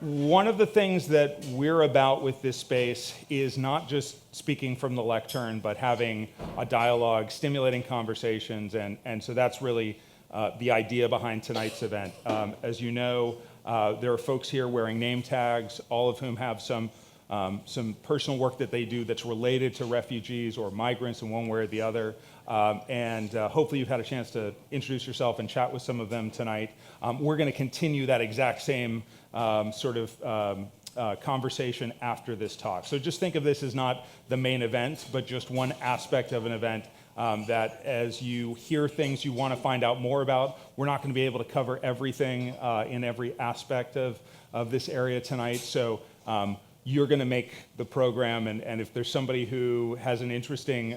One of the things that we're about with this space is not just speaking from the lectern, but having a dialogue, stimulating conversations, and so that's really the idea behind tonight's event. As you know, there are folks here wearing name tags, all of whom have some personal work that they do that's related to refugees or migrants in one way or the other. And hopefully you've had a chance to introduce yourself and chat with some of them tonight. We're going to continue that exact same conversation after this talk. So just think of this as not the main event, but just one aspect of an event that as you hear things you want to find out more about, we're not going to be able to cover everything in every aspect of this area tonight. So you're going to make the program, and if there's somebody who has an interesting,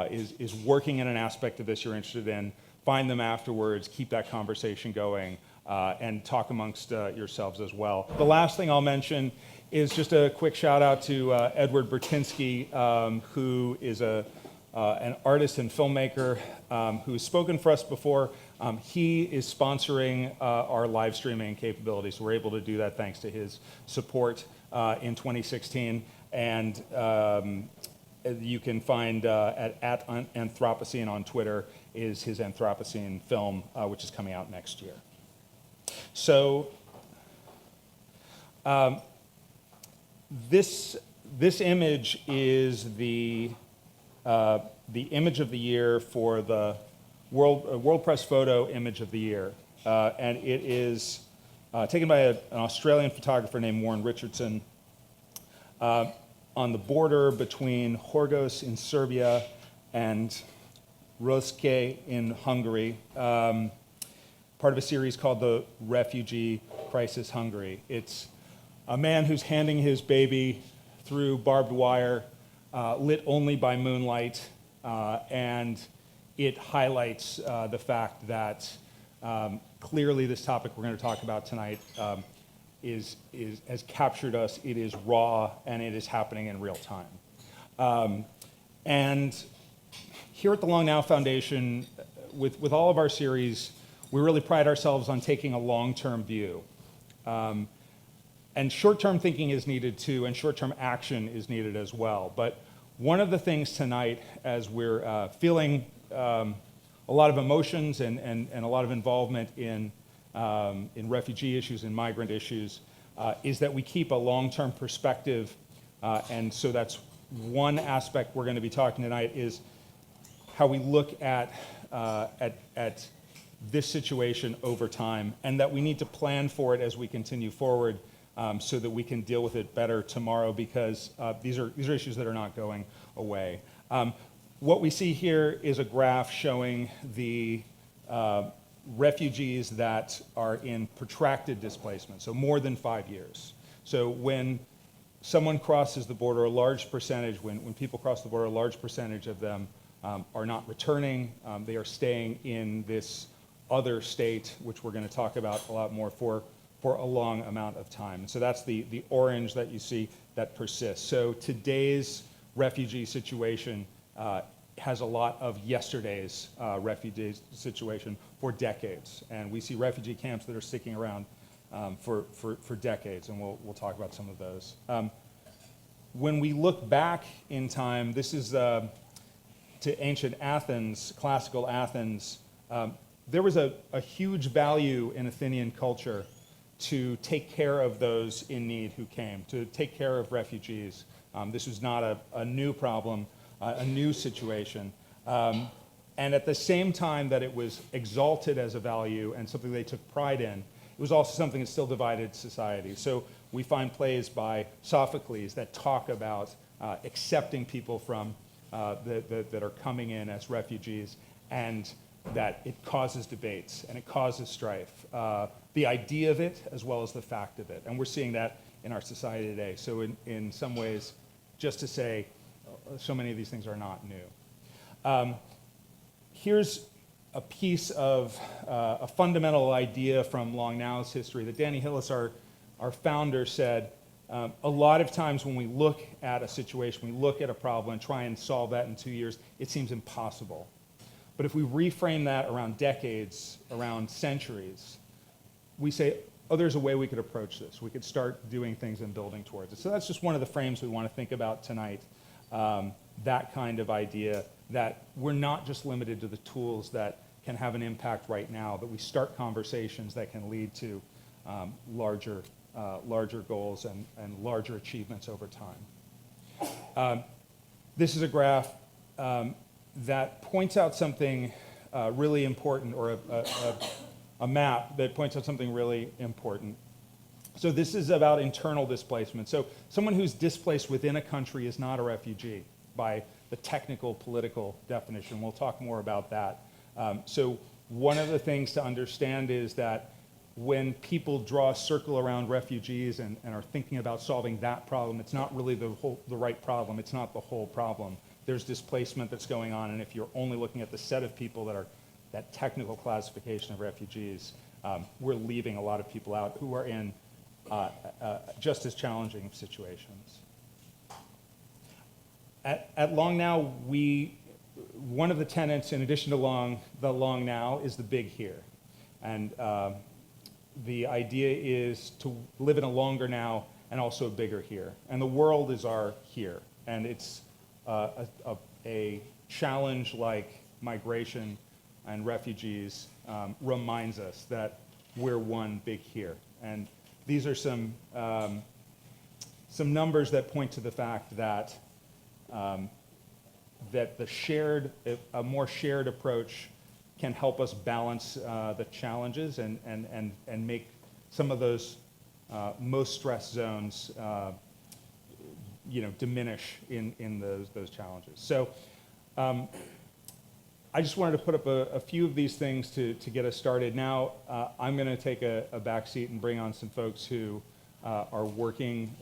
is working in an aspect of this you're interested in, find them afterwards, keep that conversation going, and talk amongst yourselves as well. The last thing I'll mention is just a quick shout out to Edward Bertinsky, who is an artist and filmmaker who's spoken for us before. He is sponsoring our live streaming capabilities, so we're able to do that thanks to his support in 2016. And you can find at Anthropocene on Twitter is his Anthropocene film, which is coming out next year. So this image is the image of the year for the World Press Photo Image of the Year, and it is taken by an Australian photographer named Warren Richardson on the border between Horgos in Serbia and Roske in Hungary. Part of a series called The Refugee Crisis Hungary. It's a man who's handing his baby through barbed wire, lit only by moonlight, and it highlights the fact that clearly this topic we're going to talk about tonight has captured us. It is raw, and it is happening in real time. And here at the Long Now Foundation, with all of our series, we really pride ourselves on taking a long-term view. And short-term thinking is needed too, and short-term action is needed as well. But one of the things tonight, as we're feeling a lot of emotions and a lot of involvement in refugee issues and migrant issues, is that we keep a long-term perspective. And so that's one aspect we're going to be talking tonight, is how we look at this situation over time, and that we need to plan for it as we continue forward, so that we can deal with it better tomorrow, because these are issues that are not going away. What we see here is a graph showing the refugees that are in protracted displacement, so more than 5 years. So when someone crosses the border, a large percentage, when people cross the border, a large percentage of them are not returning. They are staying in this other state, which we're going to talk about a lot more, for a long amount of time. And so that's the orange that you see that persists. So today's refugee situation has a lot of yesterday's refugee situation for decades. And we see refugee camps that are sticking around for decades, and we'll talk about some of those. When we look back in time, this is to ancient Athens, classical Athens. There was a huge value in Athenian culture to take care of those in need who came, to take care of refugees. This was not a new problem, a new situation. And at the same time that it was exalted as a value and something they took pride in, it was also something that still divided society. So we find plays by Sophocles that talk about accepting people from that are coming in as refugees, and that it causes debates and it causes strife. The idea of it as well as the fact of it. And we're seeing that in our society today. So in some ways, just to say, so many of these things are not new. Here's a piece of a fundamental idea from Long Now's history that Danny Hillis, our founder, said, a lot of times when we look at a situation, we look at a problem and try and solve that in 2 years, it seems impossible. But if we reframe that around decades, around centuries, we say oh, there's a way we could approach this. We could start doing things and building towards it. So that's just one of the frames we want to think about tonight, that kind of idea that we're not just limited to the tools that can have an impact right now, but we start conversations that can lead to larger goals and larger achievements over time. This is a graph that points out something really important, or a map that points out something really important. So this is about internal displacement. So someone who's displaced within a country is not a refugee by the technical political definition. We'll talk more about that. So one of the things to understand is that when people draw a circle around refugees and are thinking about solving that problem, it's not really the right problem. It's not the whole problem. There's displacement that's going on, and if you're only looking at the set of people that are that technical classification of refugees, we're leaving a lot of people out who are in just as challenging situations. At Long Now, one of the tenets, in addition to the Long Now, is the big here. And the idea is to live in a longer now and also a bigger here. And the world is our here. And it's a challenge like migration and refugees reminds us that we're one big here. And these are some numbers that point to the fact that that a more shared approach can help us balance the challenges and make some of those most stress zones diminish in those challenges. So I just wanted to put up a few of these things to get us started. Now I'm going to take a back seat and bring on some folks who are working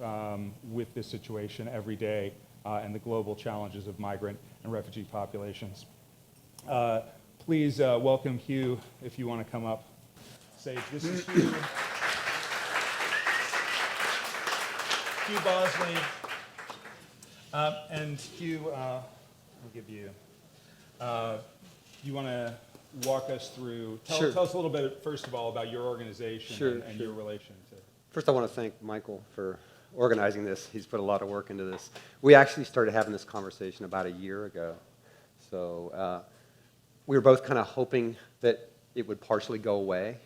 with this situation every day and the global challenges of migrant and refugee populations. Please welcome Hugh, if you want to come up. Say, this is Hugh. Hugh Bosley. And Hugh, I'll give you, you want to walk us through, tell us a little bit, first of all, about your organization and your relation to. First, I want to thank Michael for organizing this. He's put a lot of work into this. We actually started having this conversation about a year ago. So we were both kind of hoping that it would partially go away,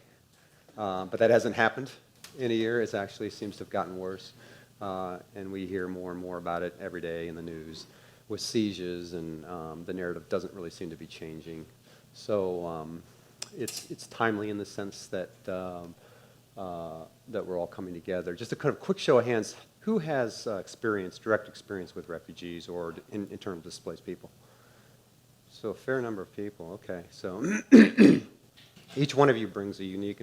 but that hasn't happened in a year. It actually seems to have gotten worse, and we hear more and more about it every day in the news with sieges, and the narrative doesn't really seem to be changing. So it's timely in the sense that that we're all coming together. Just a kind of quick show of hands, who has direct experience with refugees or in terms of displaced people? So a fair number of people, okay. So each one of you brings a unique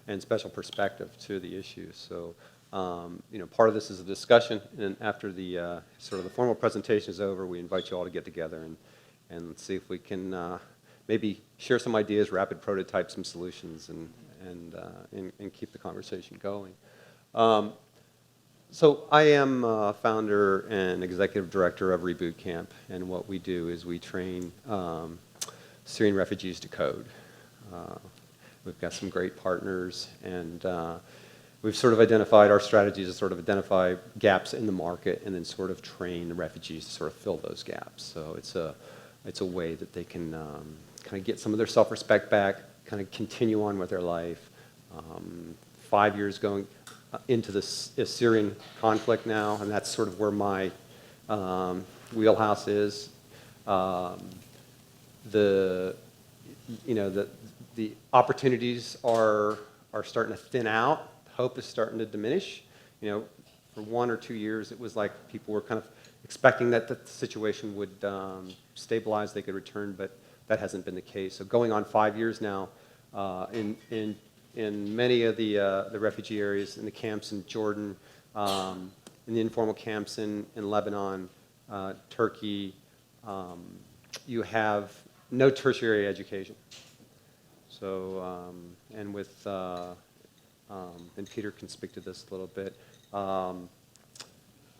and special perspective to the issue. So part of this is a discussion, and after the sort of the formal presentation is over, we invite you all to get together and see if we can maybe share some ideas, rapid prototype some solutions, and keep the conversation going. So I am founder and executive director of Reboot Camp, and what we do is we train Syrian refugees to code. We've got some great partners, and we've sort of identified our strategies to sort of identify gaps in the market and then sort of train the refugees to sort of fill those gaps. So it's a way that they can kind of get some of their self-respect back, kind of continue on with their life. 5 years going into the Syrian conflict now, and that's sort of where my wheelhouse is. The opportunities are starting to thin out. Hope is starting to diminish. For 1 or 2 years, it was like people were kind of expecting that the situation would stabilize, they could return, but that hasn't been the case. So going on 5 years now, in many of the refugee areas, in the camps in Jordan, in the informal camps in Lebanon, Turkey, you have no tertiary education. So, and with, and Peter can speak to this a little bit,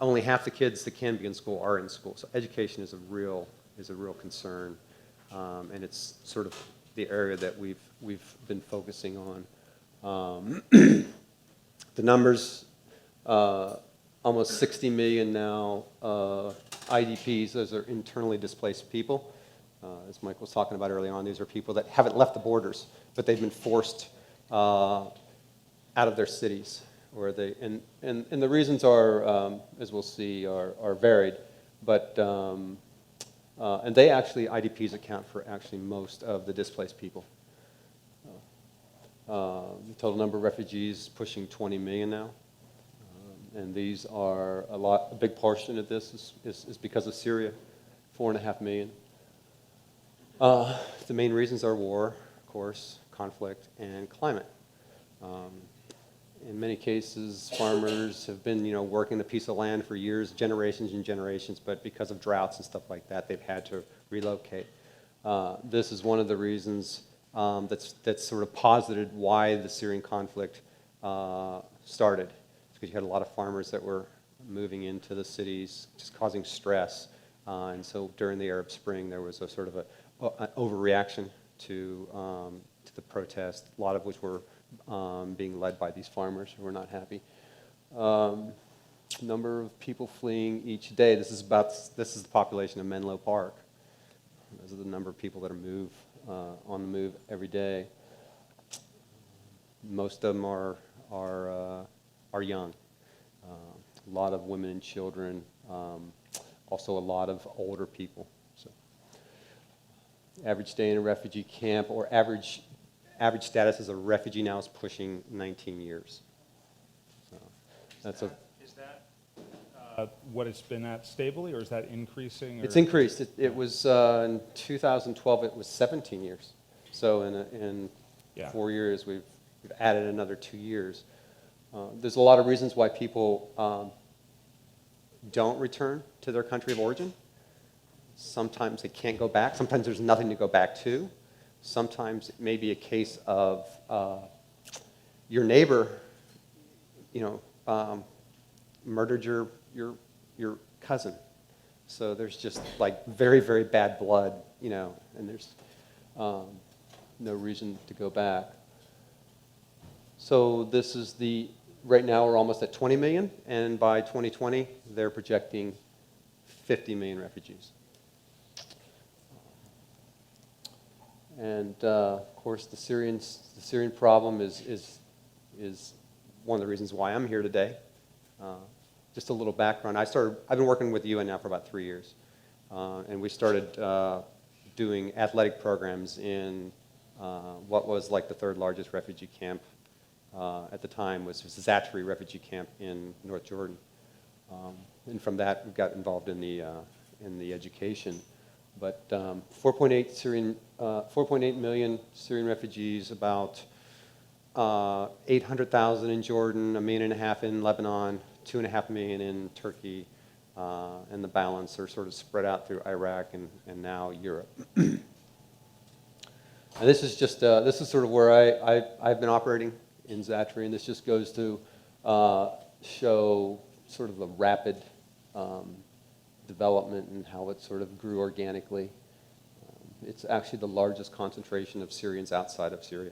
only half the kids that can be in school are in school. So education is a real concern, and it's sort of the area that we've been focusing on. The numbers, almost 60 million now IDPs, those are internally displaced people. As Mike was talking about earlier on, these are people that haven't left the borders, but they've been forced out of their cities. Or they, and the reasons are, as we'll see, are varied, but, and they actually, IDPs account for actually most of the displaced people. The total number of refugees pushing 20 million now. And these are a big portion of this is because of Syria, 4.5 million. The main reasons are war, of course, conflict, and climate. In many cases, farmers have been, working a piece of land for years, generations and generations, but because of droughts and stuff like that, they've had to relocate. This is one of the reasons that's sort of posited why the Syrian conflict started. It's because you had a lot of farmers that were moving into the cities, just causing stress. And so during the Arab Spring, there was a sort of an overreaction to the protest, a lot of which were being led by these farmers who were not happy. Number of people fleeing each day. This is the population of Menlo Park. Those are the number of people that are on the move every day. Most of them are young. A lot of women and children. Also a lot of older people. So, average stay in a refugee camp, or average status as a refugee now is pushing 19 years. So that's Is that what it's been at stably, or is that increasing? Or? It's increased. It was in 2012. It was 17 years. So in 4 years, we've added another 2 years. There's a lot of reasons why people don't return to their country of origin. Sometimes they can't go back. Sometimes there's nothing to go back to. Sometimes it may be a case of your neighbor, murdered your cousin. So there's just like very, very bad blood, and there's no reason to go back. So this is right now we're almost at 20 million, and by 2020 they're projecting 50 million refugees. And of course, the Syrian problem is one of the reasons why I'm here today. Just a little background. I've been working with the UN now for about 3 years, and we started doing athletic programs in what was like the third largest refugee camp at the time, was Zatari refugee camp in North Jordan. And from that, we got involved in the education. But 4.8 million Syrian refugees, about 800,000 in Jordan, 1.5 million in Lebanon, 2.5 million in Turkey, and the balance are sort of spread out through Iraq and now Europe. And this is just this is sort of where I've been operating in Zatari, and this just goes to show sort of the rapid development and how it sort of grew organically. It's actually the largest concentration of Syrians outside of Syria.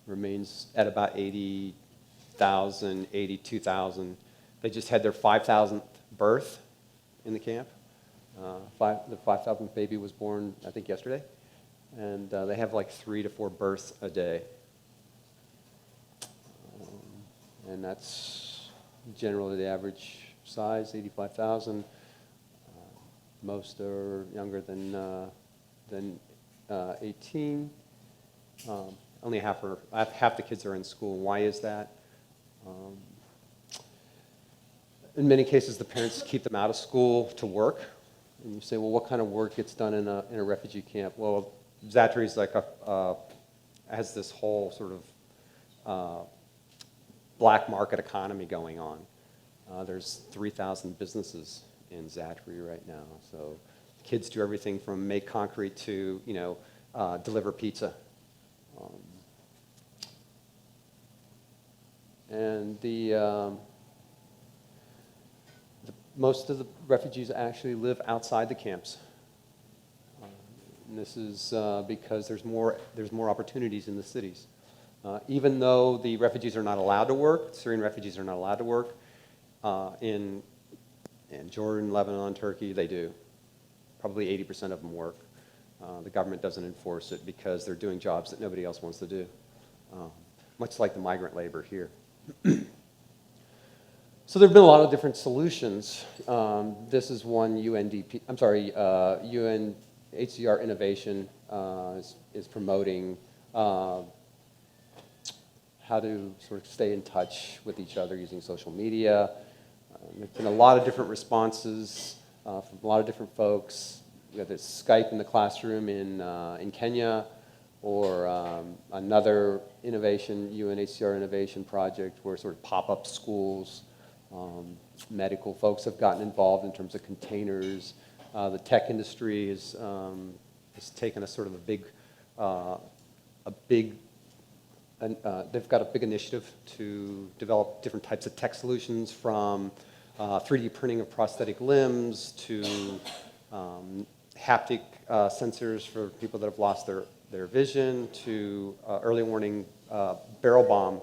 Remains at about 80,000, 82,000. They just had their 5,000th birth in the camp. The 5,000th baby was born, I think, yesterday. And they have like 3 to 4 births a day. And that's generally the average size, 85,000. Most are younger than 18. Only half the kids are in school. Why is that? In many cases, the parents keep them out of school to work. And you say, well, what kind of work gets done in a refugee camp? Well, Zatari is like has this whole sort of black market economy going on. There's 3,000 businesses in Zatari right now. So kids do everything from make concrete to, deliver pizza. And most of the refugees actually live outside the camps. And this is because there's more opportunities in the cities. Even though the refugees are not allowed to work, Syrian refugees are not allowed to work, in Jordan, Lebanon, Turkey, they do. Probably 80% of them work. The government doesn't enforce it because they're doing jobs that nobody else wants to do, much like the migrant labor here. So there have been a lot of different solutions. This is one UNHCR Innovation is promoting how to sort of stay in touch with each other using social media. There's been a lot of different responses from a lot of different folks. We have this Skype in the classroom in Kenya, or another UNHCR innovation project where sort of pop-up schools. Medical folks have gotten involved in terms of containers. The tech industry has taken a sort of they've got a big initiative to develop different types of tech solutions, from 3D printing of prosthetic limbs to haptic sensors for people that have lost their vision, to early warning barrel bomb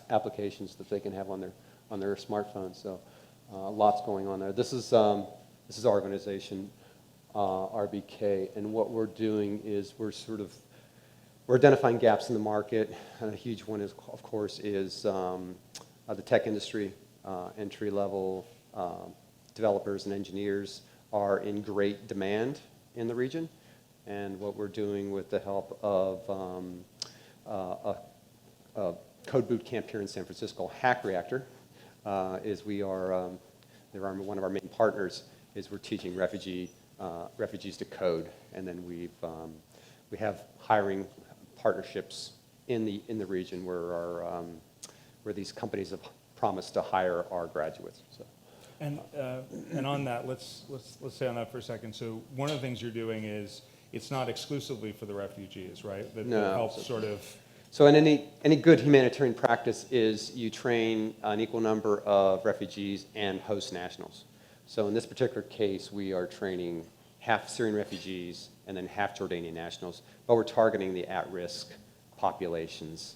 applications that they can have on their smartphones. So lots going on there. This is our organization, RBK, and what we're doing is we're identifying gaps in the market, and a huge one is, of course, is the tech industry. Entry-level developers and engineers are in great demand in the region, and what we're doing with the help of a code boot camp here in San Francisco, Reactor, is they're one of our main partners, is we're teaching refugees to code, and then we have hiring partnerships in the region where these companies have promised to hire our graduates. So. And on that, let's stay on that for a second. So one of the things you're doing is it's not exclusively for the refugees, right? That helps sort of. So in any good humanitarian practice is you train an equal number of refugees and host nationals. So in this particular case, we are training half Syrian refugees and then half Jordanian nationals, but we're targeting the at-risk populations.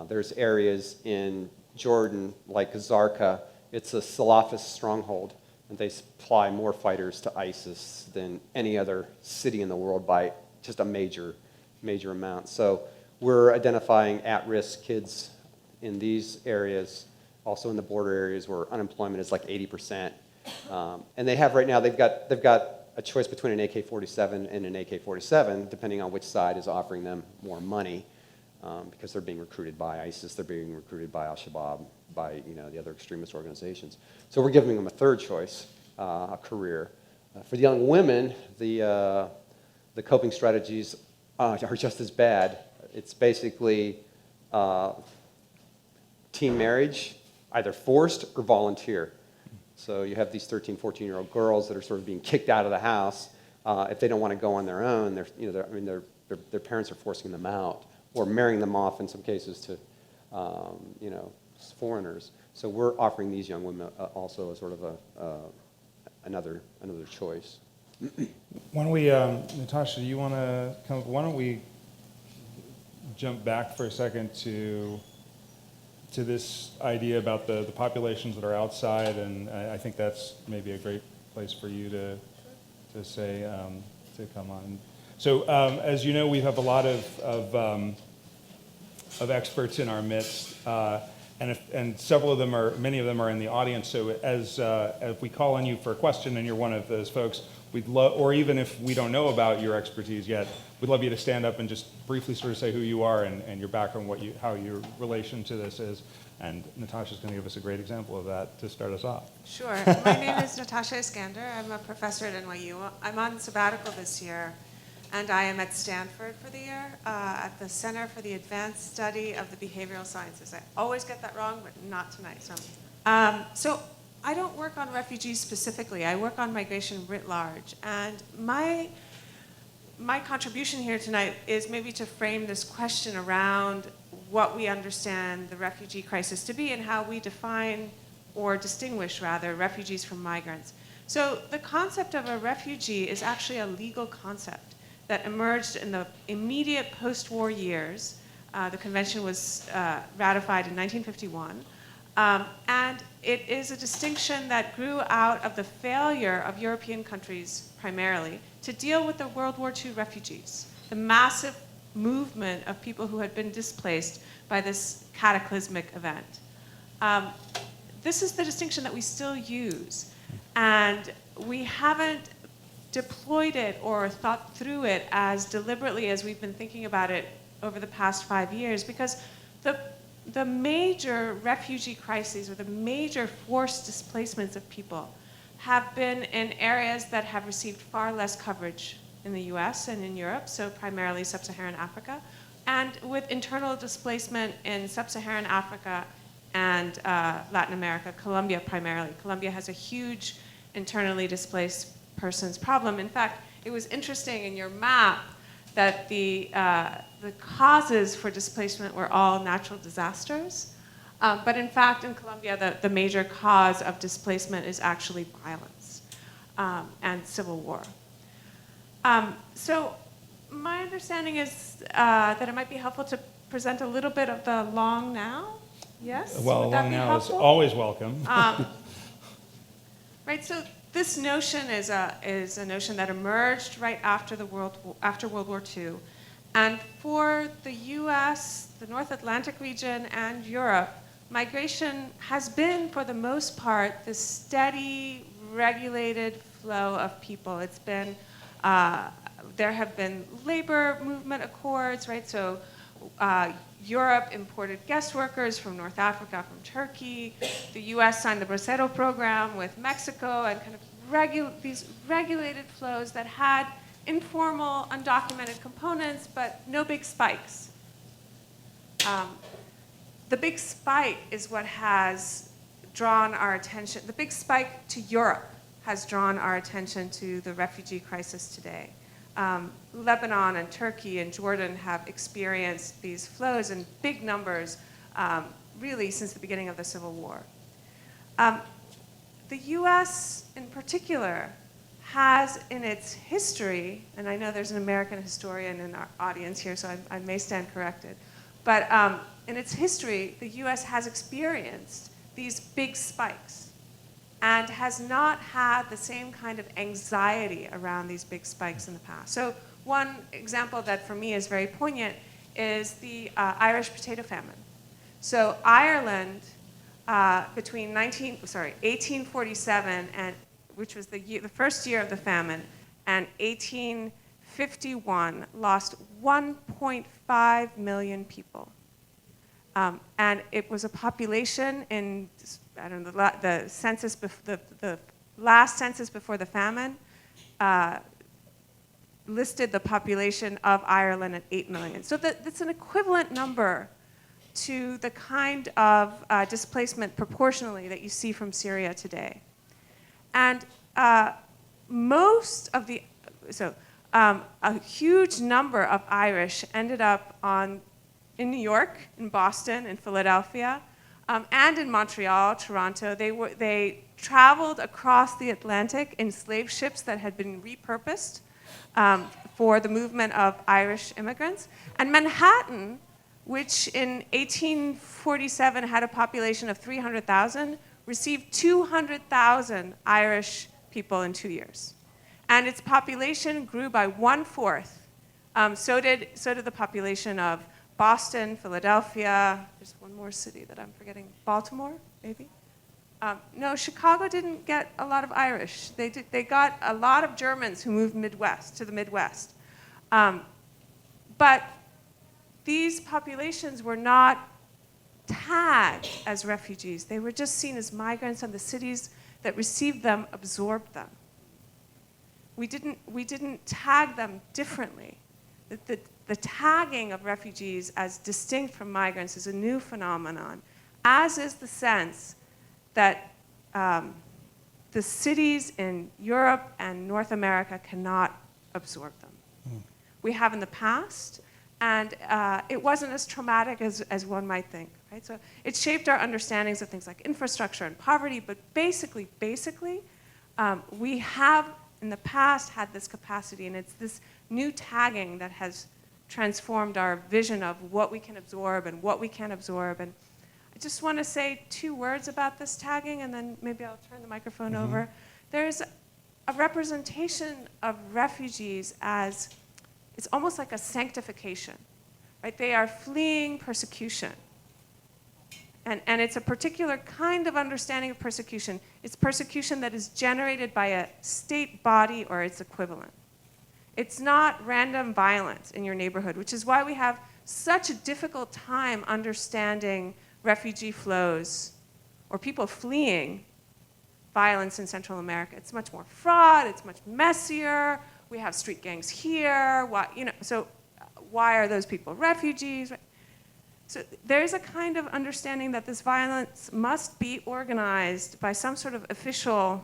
There's areas in Jordan, like Zarqa. It's a Salafist stronghold, and they supply more fighters to ISIS than any other city in the world by just a major amount. So we're identifying at-risk kids in these areas, also in the border areas where unemployment is like 80%. And they have right now, they've got a choice between an AK-47 and an AK-47, depending on which side is offering them more money, because they're being recruited by ISIS, they're being recruited by Al-Shabaab, by the other extremist organizations. So we're giving them a third choice, a career. For the young women, the coping strategies are just as bad. It's basically teen marriage, either forced or volunteer. So you have these 13, 14-year-old girls that are sort of being kicked out of the house. If they don't want to go on their own, their parents are forcing them out or marrying them off in some cases to foreigners. So we're offering these young women also a sort of another choice. Why don't we, Natasha, do you want to come? Why don't we jump back for a second to this idea about the populations that are outside, and I think that's maybe a great place for you to say to come on. So as you know, we have a lot of experts in our midst, and several of them many of them are in the audience. So as if we call on you for a question and you're one of those folks, we'd love, or even if we don't know about your expertise yet, we'd love you to stand up and just briefly sort of say who you are and your background, how your relation to this is. And Natasha's going to give us a great example of that to start us off. Sure. My name is Natasha Iskander. I'm a professor at NYU. I'm on sabbatical this year, and I am at Stanford for the year at the Center for the Advanced Study of the Behavioral Sciences. I always get that wrong, but not tonight. So I don't work on refugees specifically. I work on migration writ large. And my contribution here tonight is maybe to frame this question around what we understand the refugee crisis to be and how we define, or distinguish rather, refugees from migrants. So the concept of a refugee is actually a legal concept that emerged in the immediate post-war years The convention was ratified in 1951. And it is a distinction that grew out of the failure of European countries, primarily, to deal with the World War II refugees, the massive movement of people who had been displaced by this cataclysmic event. This is the distinction that we still use, and we haven't deployed it or thought through it as deliberately as we've been thinking about it over the past 5 years, because the major refugee crises or the major forced displacements of people have been in areas that have received far less coverage in the US and in Europe, so primarily sub-Saharan Africa, and with internal displacement in sub-Saharan Africa and Latin America, Colombia primarily. Colombia has a huge internally displaced persons problem. In fact, it was interesting in your map that the causes for displacement were all natural disasters. But in fact, in Colombia, the major cause of displacement is actually violence and civil war. So my understanding is that it might be helpful to present a little bit of the long now. Yes? Well, Would that long be now helpful? is always welcome. Right, so this notion is a notion that emerged right after World War II. And for the US, the North Atlantic region, and Europe, migration has been, for the most part, this steady, regulated flow of people. It's been, there have been labor movement accords, right? So Europe imported guest workers from North Africa, from Turkey. The US signed the Bracero program with Mexico, and kind of these regulated flows that had informal, undocumented components, but no big spikes. The big spike is what has drawn our attention. The big spike to Europe has drawn our attention to the refugee crisis today. Lebanon and Turkey and Jordan have experienced these flows in big numbers, really since the beginning of the Civil War. The US in particular has in its history, and I know there's an American historian in our audience here, so I may stand corrected, but in its history, the US has experienced these big spikes and has not had the same kind of anxiety around these big spikes in the past. So one example that for me is very poignant is the Irish potato famine. So Ireland, between 1847, and which was the first year of the famine, and 1851, lost 1.5 million people. And it was a population in, I don't know, the census, the last census before the famine listed the population of Ireland at 8 million. So that's an equivalent number to the kind of displacement proportionally that you see from Syria today. And most of the, a huge number of Irish ended up in New York, in Boston, in Philadelphia, and in Montreal, Toronto. They traveled across the Atlantic in slave ships that had been repurposed for the movement of Irish immigrants. And Manhattan, which in 1847 had a population of 300,000, received 200,000 Irish people in 2 years. And its population grew by 1/4. So did the population of Boston, Philadelphia. There's one more city that I'm forgetting. Baltimore, maybe? No, Chicago didn't get a lot of Irish. They got a lot of Germans who moved to the Midwest. But these populations were not tagged as refugees. They were just seen as migrants, and the cities that received them absorbed them. We didn't tag them differently. The tagging of refugees as distinct from migrants is a new phenomenon, as is the sense that the cities in Europe and North America cannot absorb them. We have in the past, and it wasn't as traumatic as one might think, right? So it shaped our understandings of things like infrastructure and poverty, but basically, we have in the past had this capacity, and it's this new tagging that has transformed our vision of what we can absorb and what we can't absorb. And I just want to say 2 words about this tagging, and then maybe I'll turn the microphone over. There's a representation of refugees as, it's almost like a sanctification, right? They are fleeing persecution. And it's a particular kind of understanding of persecution. It's persecution that is generated by a state body or its equivalent. It's not random violence in your neighborhood, which is why we have such a difficult time understanding refugee flows or people fleeing violence in Central America. It's much more fraud, it's much messier. We have street gangs here. Why, so why are those people refugees? So there's a kind of understanding that this violence must be organized by some sort of official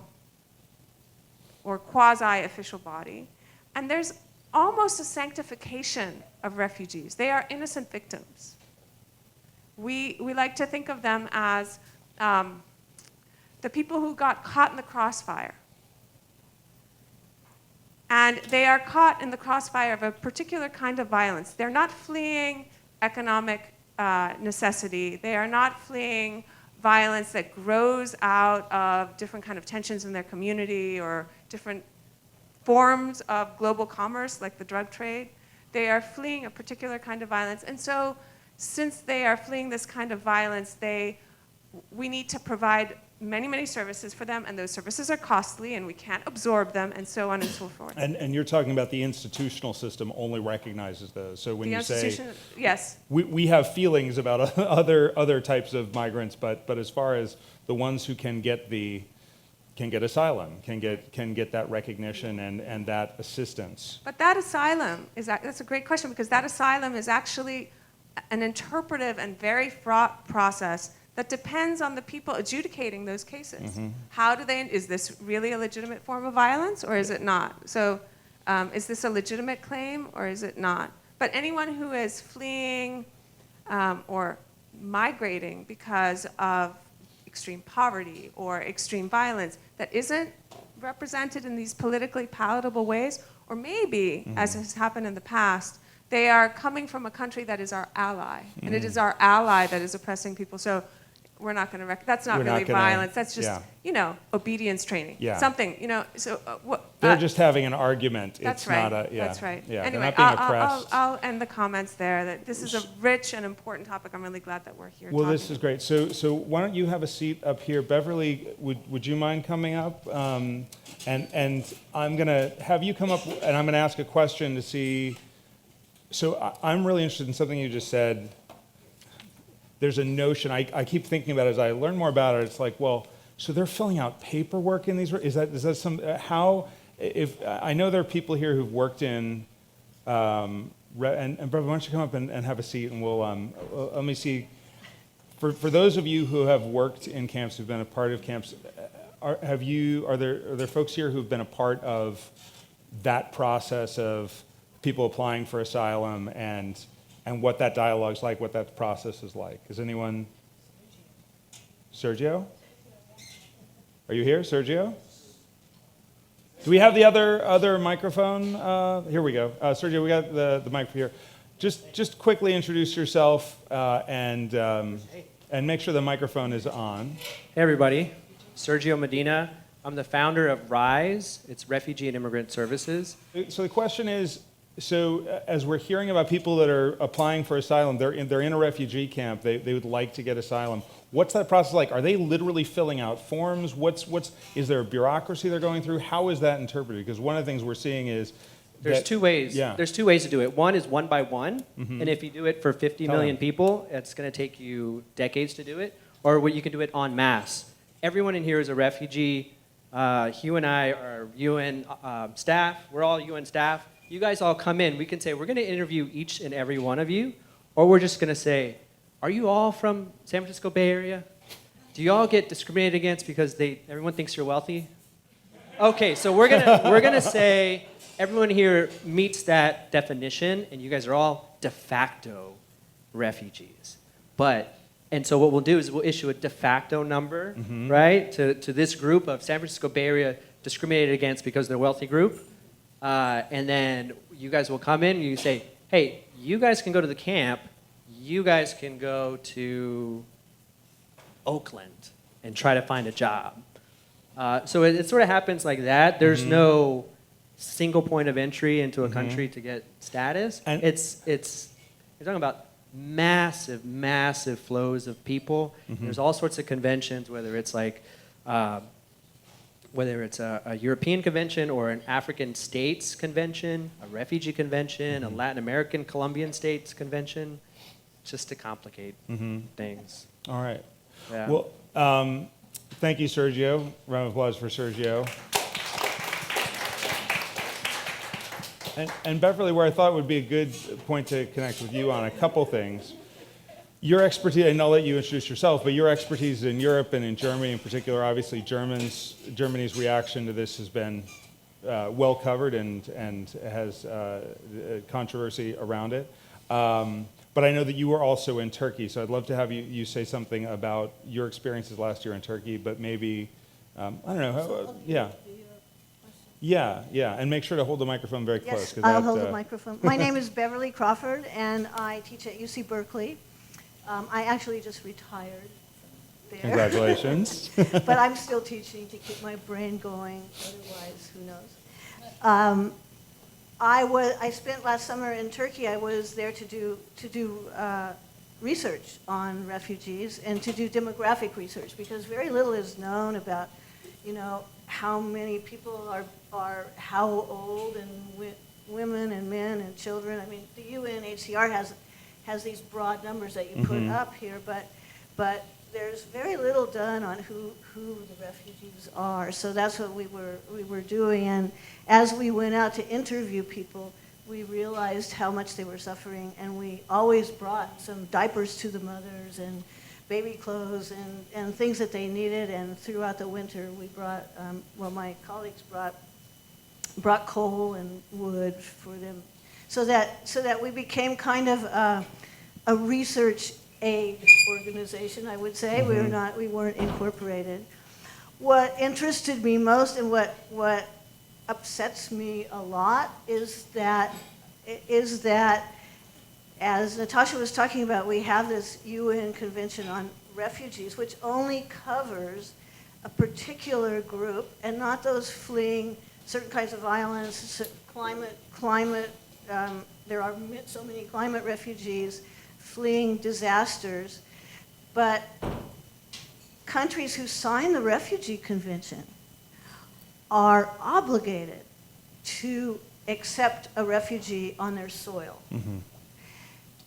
or quasi-official body. And there's almost a sanctification of refugees. They are innocent victims. We like to think of them as the people who got caught in the crossfire. And they are caught in the crossfire of a particular kind of violence. They're not fleeing economic necessity. They are not fleeing violence that grows out of different kind of tensions in their community or different forms of global commerce, like the drug trade. They are fleeing a particular kind of violence. And so since they are fleeing this kind of violence, we need to provide many, many services for them, and those services are costly, and we can't absorb them, and so on and so forth. And you're talking about the institutional system only recognizes those. So when you say, yes, we have feelings about other types of migrants, but as far as the ones who can get asylum, can get that recognition and that assistance. But that asylum that's a great question, because that asylum is actually an interpretive and very fraught process that depends on the people adjudicating those cases. Is this really a legitimate form of violence, or is it not? So is this a legitimate claim, or is it not? But anyone who is fleeing or migrating because of extreme poverty or extreme violence that isn't represented in these politically palatable ways, or maybe, as has happened in the past, they are coming from a country that is our ally, and it is our ally that is oppressing people. So we're not going to that's not really violence. That's just obedience training. Yeah. Something, So they're just having an argument. That's it's right. not a That's right. Yeah, Anyway, they're not being oppressed. I'll end the comments there. That this is a rich and important topic. I'm really glad that we're here. Well, talking. this is great. So why don't you have a seat up here, Beverly? Would you mind coming up? And I'm going to have you come up, and I'm going to ask a question to see. So I'm really interested in something you just said. There's a notion, I keep thinking about it as I learn more about it, it's like, well, so they're filling out paperwork in these, is that some, if I know there are people here who've worked in, and Brevin, why don't you come up and have a seat, and we'll, let me see, for those of you who have worked in camps, who've been a part of camps, are there folks here who've been a part of that process of people applying for asylum and what that dialogue's like, what that process is like? Is anyone? Sergio? Are you here, Sergio? Do we have the other microphone? Here we go. Sergio, we got the mic here. Just quickly introduce yourself and make sure the microphone is on. Hey everybody, Sergio Medina. I'm the founder of RISE. It's Refugee and Immigrant Services. So the question is, as we're hearing about people that are applying for asylum, they're in a refugee camp, they would like to get asylum. What's that process like? Are they literally filling out forms? Is there a bureaucracy they're going through? How is that interpreted? Because one of the things we're seeing is There's two ways. Yeah. There's two ways to do it. One is one by one, and if you do it for 50 million people, it's going to take you decades to do it. Or you can do it en masse. Everyone in here is a refugee. Hugh and I are UN staff. We're all UN staff. You guys all come in. We can say, we're going to interview each and every one of you. Or we're just going to say, are you all from San Francisco Bay Area? Do you all get discriminated against because everyone thinks you're wealthy? Okay, so we're gonna say everyone here meets that definition, and you guys are all de facto refugees. And so what we'll do is we'll issue a de facto number, right, to this group of San Francisco Bay Area discriminated against because they're a wealthy group. And then you guys will come in and you say, hey, you guys can go to the camp, you guys can go to Oakland and try to find a job. So it sort of happens like that. There's no single point of entry into a country to get status. And- You're talking about massive, massive flows of people. There's all sorts of conventions, whether it's like, whether it's a European convention or an African states convention, a refugee convention, a Latin American Colombian states convention, just to complicate things. All right. Yeah. Well, thank you, Sergio. Round of applause for Sergio. And Beverly, where I thought would be a good point to connect with you on a couple things. Your expertise, and I'll let you introduce yourself, but your expertise in Europe and in Germany in particular, obviously Germany's reaction to this has been well covered and has controversy around it. But I know that you were also in Turkey, so I'd love to have you say something about your experiences last year in Turkey, but maybe, I don't know, Yeah, and make sure to hold the microphone very close. Yes, 'cause I'll that, hold the microphone. My name is Beverly Crawford, and I teach at UC Berkeley. I actually just retired from there. Congratulations. But I'm still teaching to keep my brain going, otherwise, who knows. I spent last summer in Turkey. I was there to do research on refugees and to do demographic research, because very little is known about, how many people are how old, and women and men and children. I mean, the UNHCR has these broad numbers that you put up here, but there's very little done on who the refugees are. So that's what we were doing. And as we went out to interview people, we realized how much they were suffering, and we always brought some diapers to the mothers and baby clothes and things that they needed. And throughout the winter, we brought, my colleagues brought coal and wood for them, so that we became kind of a research aid organization, I would say. We weren't incorporated. What interested me most and what upsets me a lot is that as Natasha was talking about, we have this UN Convention on Refugees, which only covers a particular group and not those fleeing certain kinds of violence, climate. There are so many climate refugees fleeing disasters, but countries who sign the Refugee Convention are obligated to accept a refugee on their soil.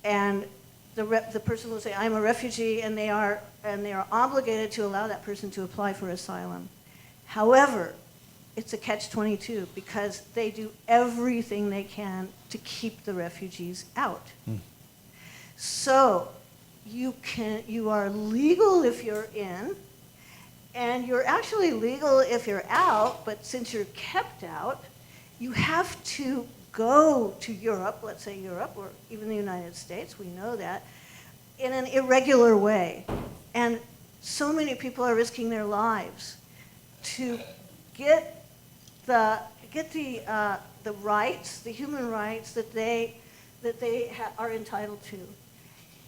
And the person will say, "I'm a refugee," and they are obligated to allow that person to apply for asylum. However, it's a catch-22, because they do everything they can to keep the refugees out. So you are legal if you're in, and you're actually legal if you're out, but since you're kept out, you have to go to Europe, let's say Europe, or even the United States, we know that, in an irregular way. And so many people are risking their lives to get the rights, the human rights that they are entitled to.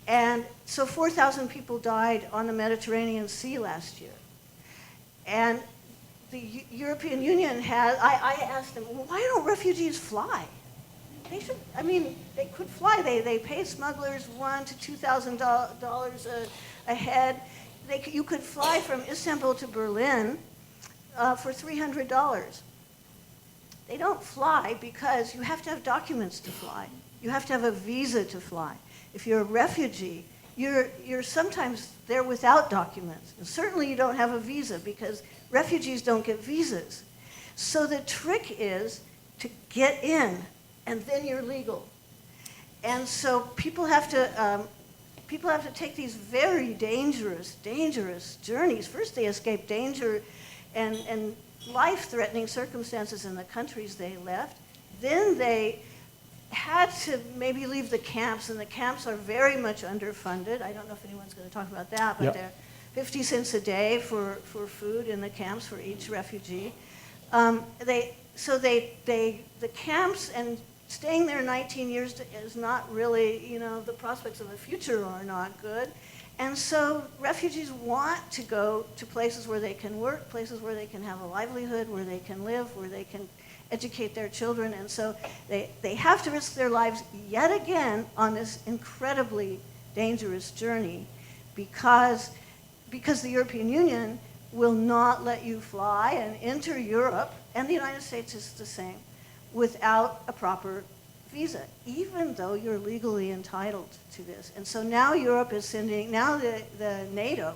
And so 4,000 people died on the Mediterranean Sea last year. And the European Union I asked them, well, why don't refugees fly? They should, they could fly. They pay smugglers $1,000 to $2,000 a head. You could fly from Istanbul to Berlin for $300. They don't fly because you have to have documents to fly. You have to have a visa to fly. If you're a refugee, you're sometimes there without documents. And certainly you don't have a visa, because refugees don't get visas. So the trick is to get in, and then you're legal. And so people have to take these very dangerous journeys. First they escape danger and life-threatening circumstances in the countries they left. Then they had to maybe leave the camps, and the camps are very much underfunded. I don't know if anyone's going to talk about that, but they're 50 cents a day for food in the camps for each refugee. The camps staying there 19 years is not really, the prospects of the future are not good. And so refugees want to go to places where they can work, places where they can have a livelihood, where they can live, where they can educate their children. And so they have to risk their lives yet again on this incredibly dangerous journey because the European Union will not let you fly and enter Europe, and the United States is the same, without a proper visa, even though you're legally entitled to this. And so now Europe is sending, now the NATO,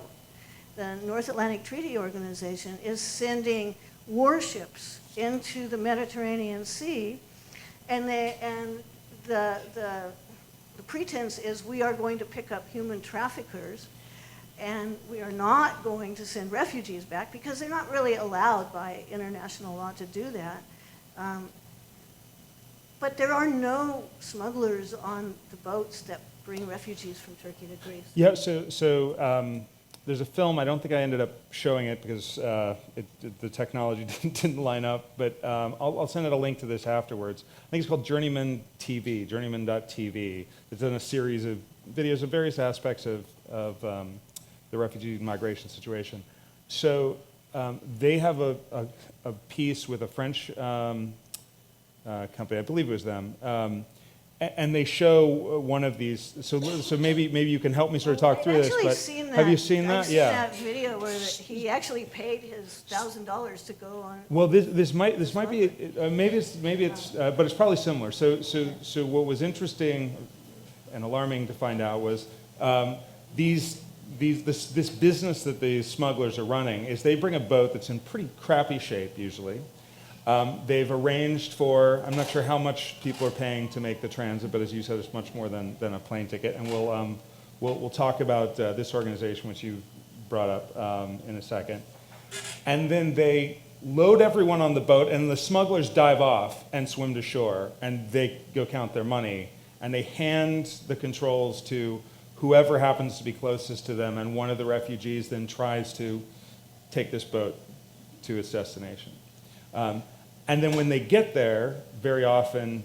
the North Atlantic Treaty Organization, is sending warships into the Mediterranean Sea, and the pretense is we are going to pick up human traffickers, and we are not going to send refugees back because they're not really allowed by international law to do that. But there are no smugglers on the boats that bring refugees from Turkey to Greece. Yeah, so there's a film, I don't think I ended up showing it because the technology didn't line up, but I'll send out a link to this afterwards. I think it's called Journeyman TV, journeyman.tv. It's done a series of videos of various aspects of the refugee migration situation. So they have a piece with a French company, I believe it was them, and they show one of these. So maybe you can help me sort of talk through this. But Seen that. have you seen that? I've seen that video where he actually paid his $1,000 to go on. Well, this might be maybe it's but it's probably similar. So what was interesting and alarming to find out was this business that these smugglers are running is they bring a boat that's in pretty crappy shape usually. They've arranged for, I'm not sure how much people are paying to make the transit, but as you said, it's much more than a plane ticket. And we'll talk about this organization, which you brought up in a second. And then they load everyone on the boat, and the smugglers dive off and swim to shore, and they go count their money. And they hand the controls to whoever happens to be closest to them, and one of the refugees then tries to take this boat to its destination. And then when they get there, very often,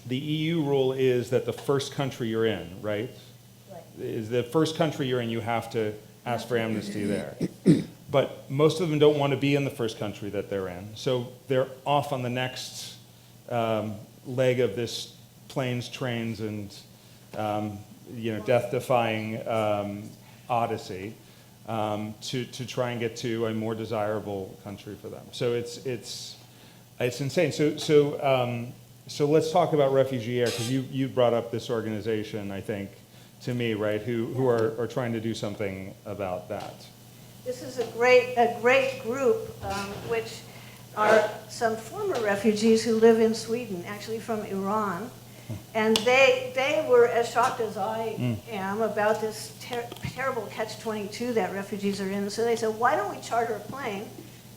the EU rule is that the first country you're in, right? Is the first country you're in, you have to ask for amnesty there. But most of them don't want to be in the first country that they're in. So they're off on the next leg of this planes, trains, and death-defying odyssey to try and get to a more desirable country for them. So it's insane. So let's talk about Refugee Air, because you brought up this organization, I think, to me, right? Who are trying to do something about that. This is a great group, which are some former refugees who live in Sweden, actually from Iran. And they were as shocked as I am about this terrible catch-22 that refugees are in. So they said, why don't we charter a plane,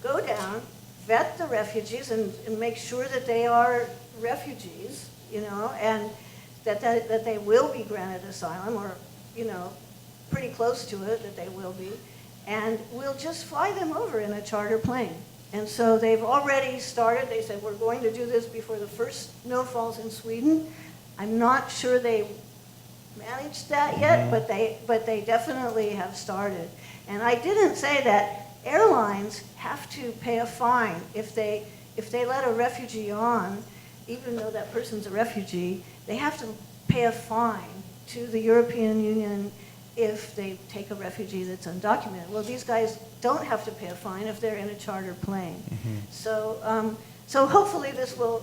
go down, vet the refugees, and make sure that they are refugees, and that they will be granted asylum, or, pretty close to it, that they will be. And we'll just fly them over in a charter plane. And so they've already started. They said, we're going to do this before the first snow falls in Sweden. I'm not sure they managed that yet, but they definitely have started. And I didn't say that airlines have to pay a fine if they let a refugee on, even though that person's a refugee. They have to pay a fine to the European Union if they take a refugee that's undocumented. Well, these guys don't have to pay a fine if they're in a charter plane. So hopefully this will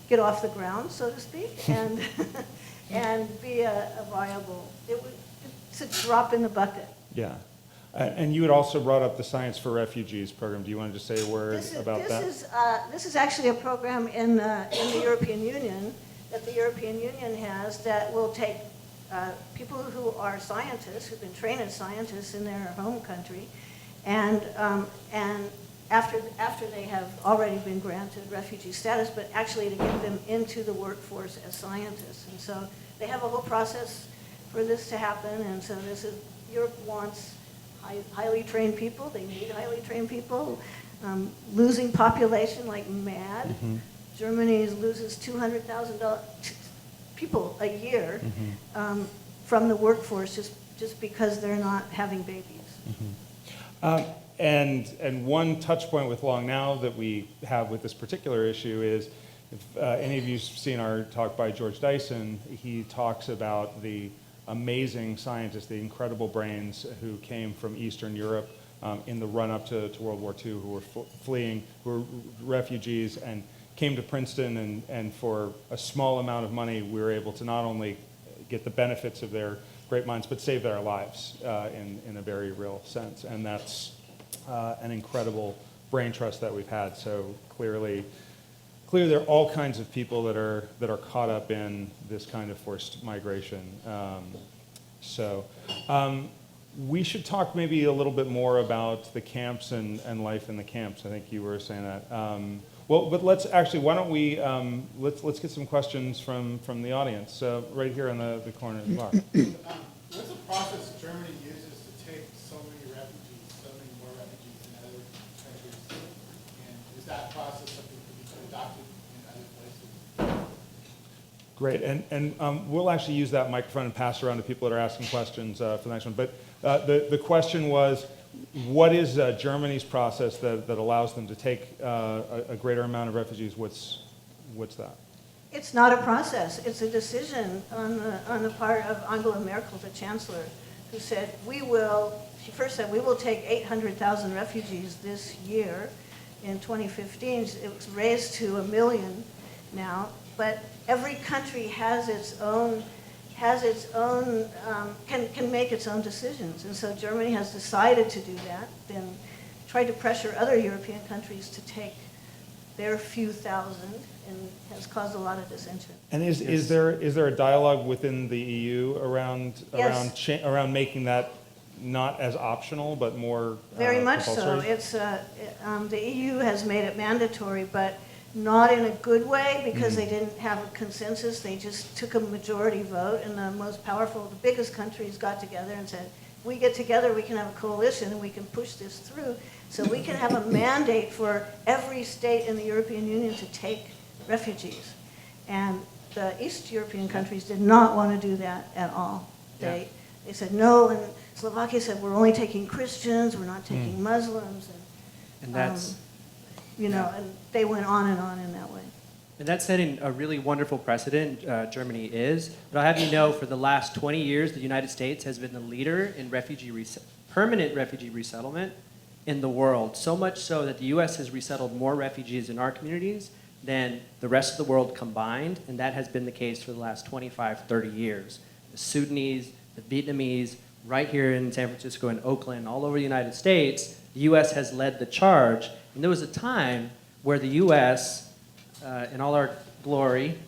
get off the ground, so to speak, and be a viable. It's a drop in the bucket. Yeah. And you had also brought up the Science for Refugees program. Do you want to just say a word about that? This is actually a program in the European Union that the European Union has that will take people who are scientists, who've been trained as scientists in their home country, and after they have already been granted refugee status, but actually to get them into the workforce as scientists. And so they have a whole process for this to happen, and so Europe wants highly trained people. They need highly trained people. Losing population like mad. Germany loses 200,000 people a year from the workforce just because they're not having babies. And one touch point with Long Now that we have with this particular issue is, if any of you have seen our talk by George Dyson, he talks about the amazing scientists, the incredible brains who came from Eastern Europe in the run-up to World War II, who were fleeing, who were refugees, and came to Princeton, and for a small amount of money, we were able to not only get the benefits of their great minds, but save their lives in a very real sense. And that's an incredible brain trust that we've had. So clearly there are all kinds of people that are caught up in this kind of forced migration. We should talk maybe a little bit more about the camps and life in the camps. I think you were saying that. But let's actually, why don't we, let's get some questions from the audience, right here in the corner of the bar. What's the process Germany uses to take so many more refugees than other countries? And is that process something that can be adopted in other places? Great, and we'll actually use that microphone and pass around to people that are asking questions for the next one. But the question was, what is Germany's process that allows them to take a greater amount of refugees? What's that? It's not a process. It's a decision on the part of Angela Merkel, the chancellor, who said, she first said, we will take 800,000 refugees this year. In 2015, it was raised to 1 million now. But every country has its own, can make its own decisions. And so Germany has decided to do that, then tried to pressure other European countries to take their few thousand, and has caused a lot of dissension. And is there a dialogue within the EU around making that not as optional but more Very much so. compulsory? It's the EU has made it mandatory, but not in a good way, because they didn't have a consensus. They just took a majority vote, and the most powerful, the biggest countries got together and said, we get together, we can have a coalition, and we can push this through, so we can have a mandate for every state in the European Union to take refugees. And the East European countries did not want to do that at all. They said no, and Slovakia said, we're only taking Christians, we're not taking Muslims. And that's... and they went on in that way. And that's setting a really wonderful precedent, Germany is. But I'll have you know, for the last 20 years, the United States has been the leader in permanent refugee resettlement in the world. So much so that the US has resettled more refugees in our communities than the rest of the world combined, and that has been the case for the last 25, 30 years. The Sudanese, the Vietnamese, right here in San Francisco and Oakland, all over the United States, the US has led the charge. And there was a time where the US, in all our glory,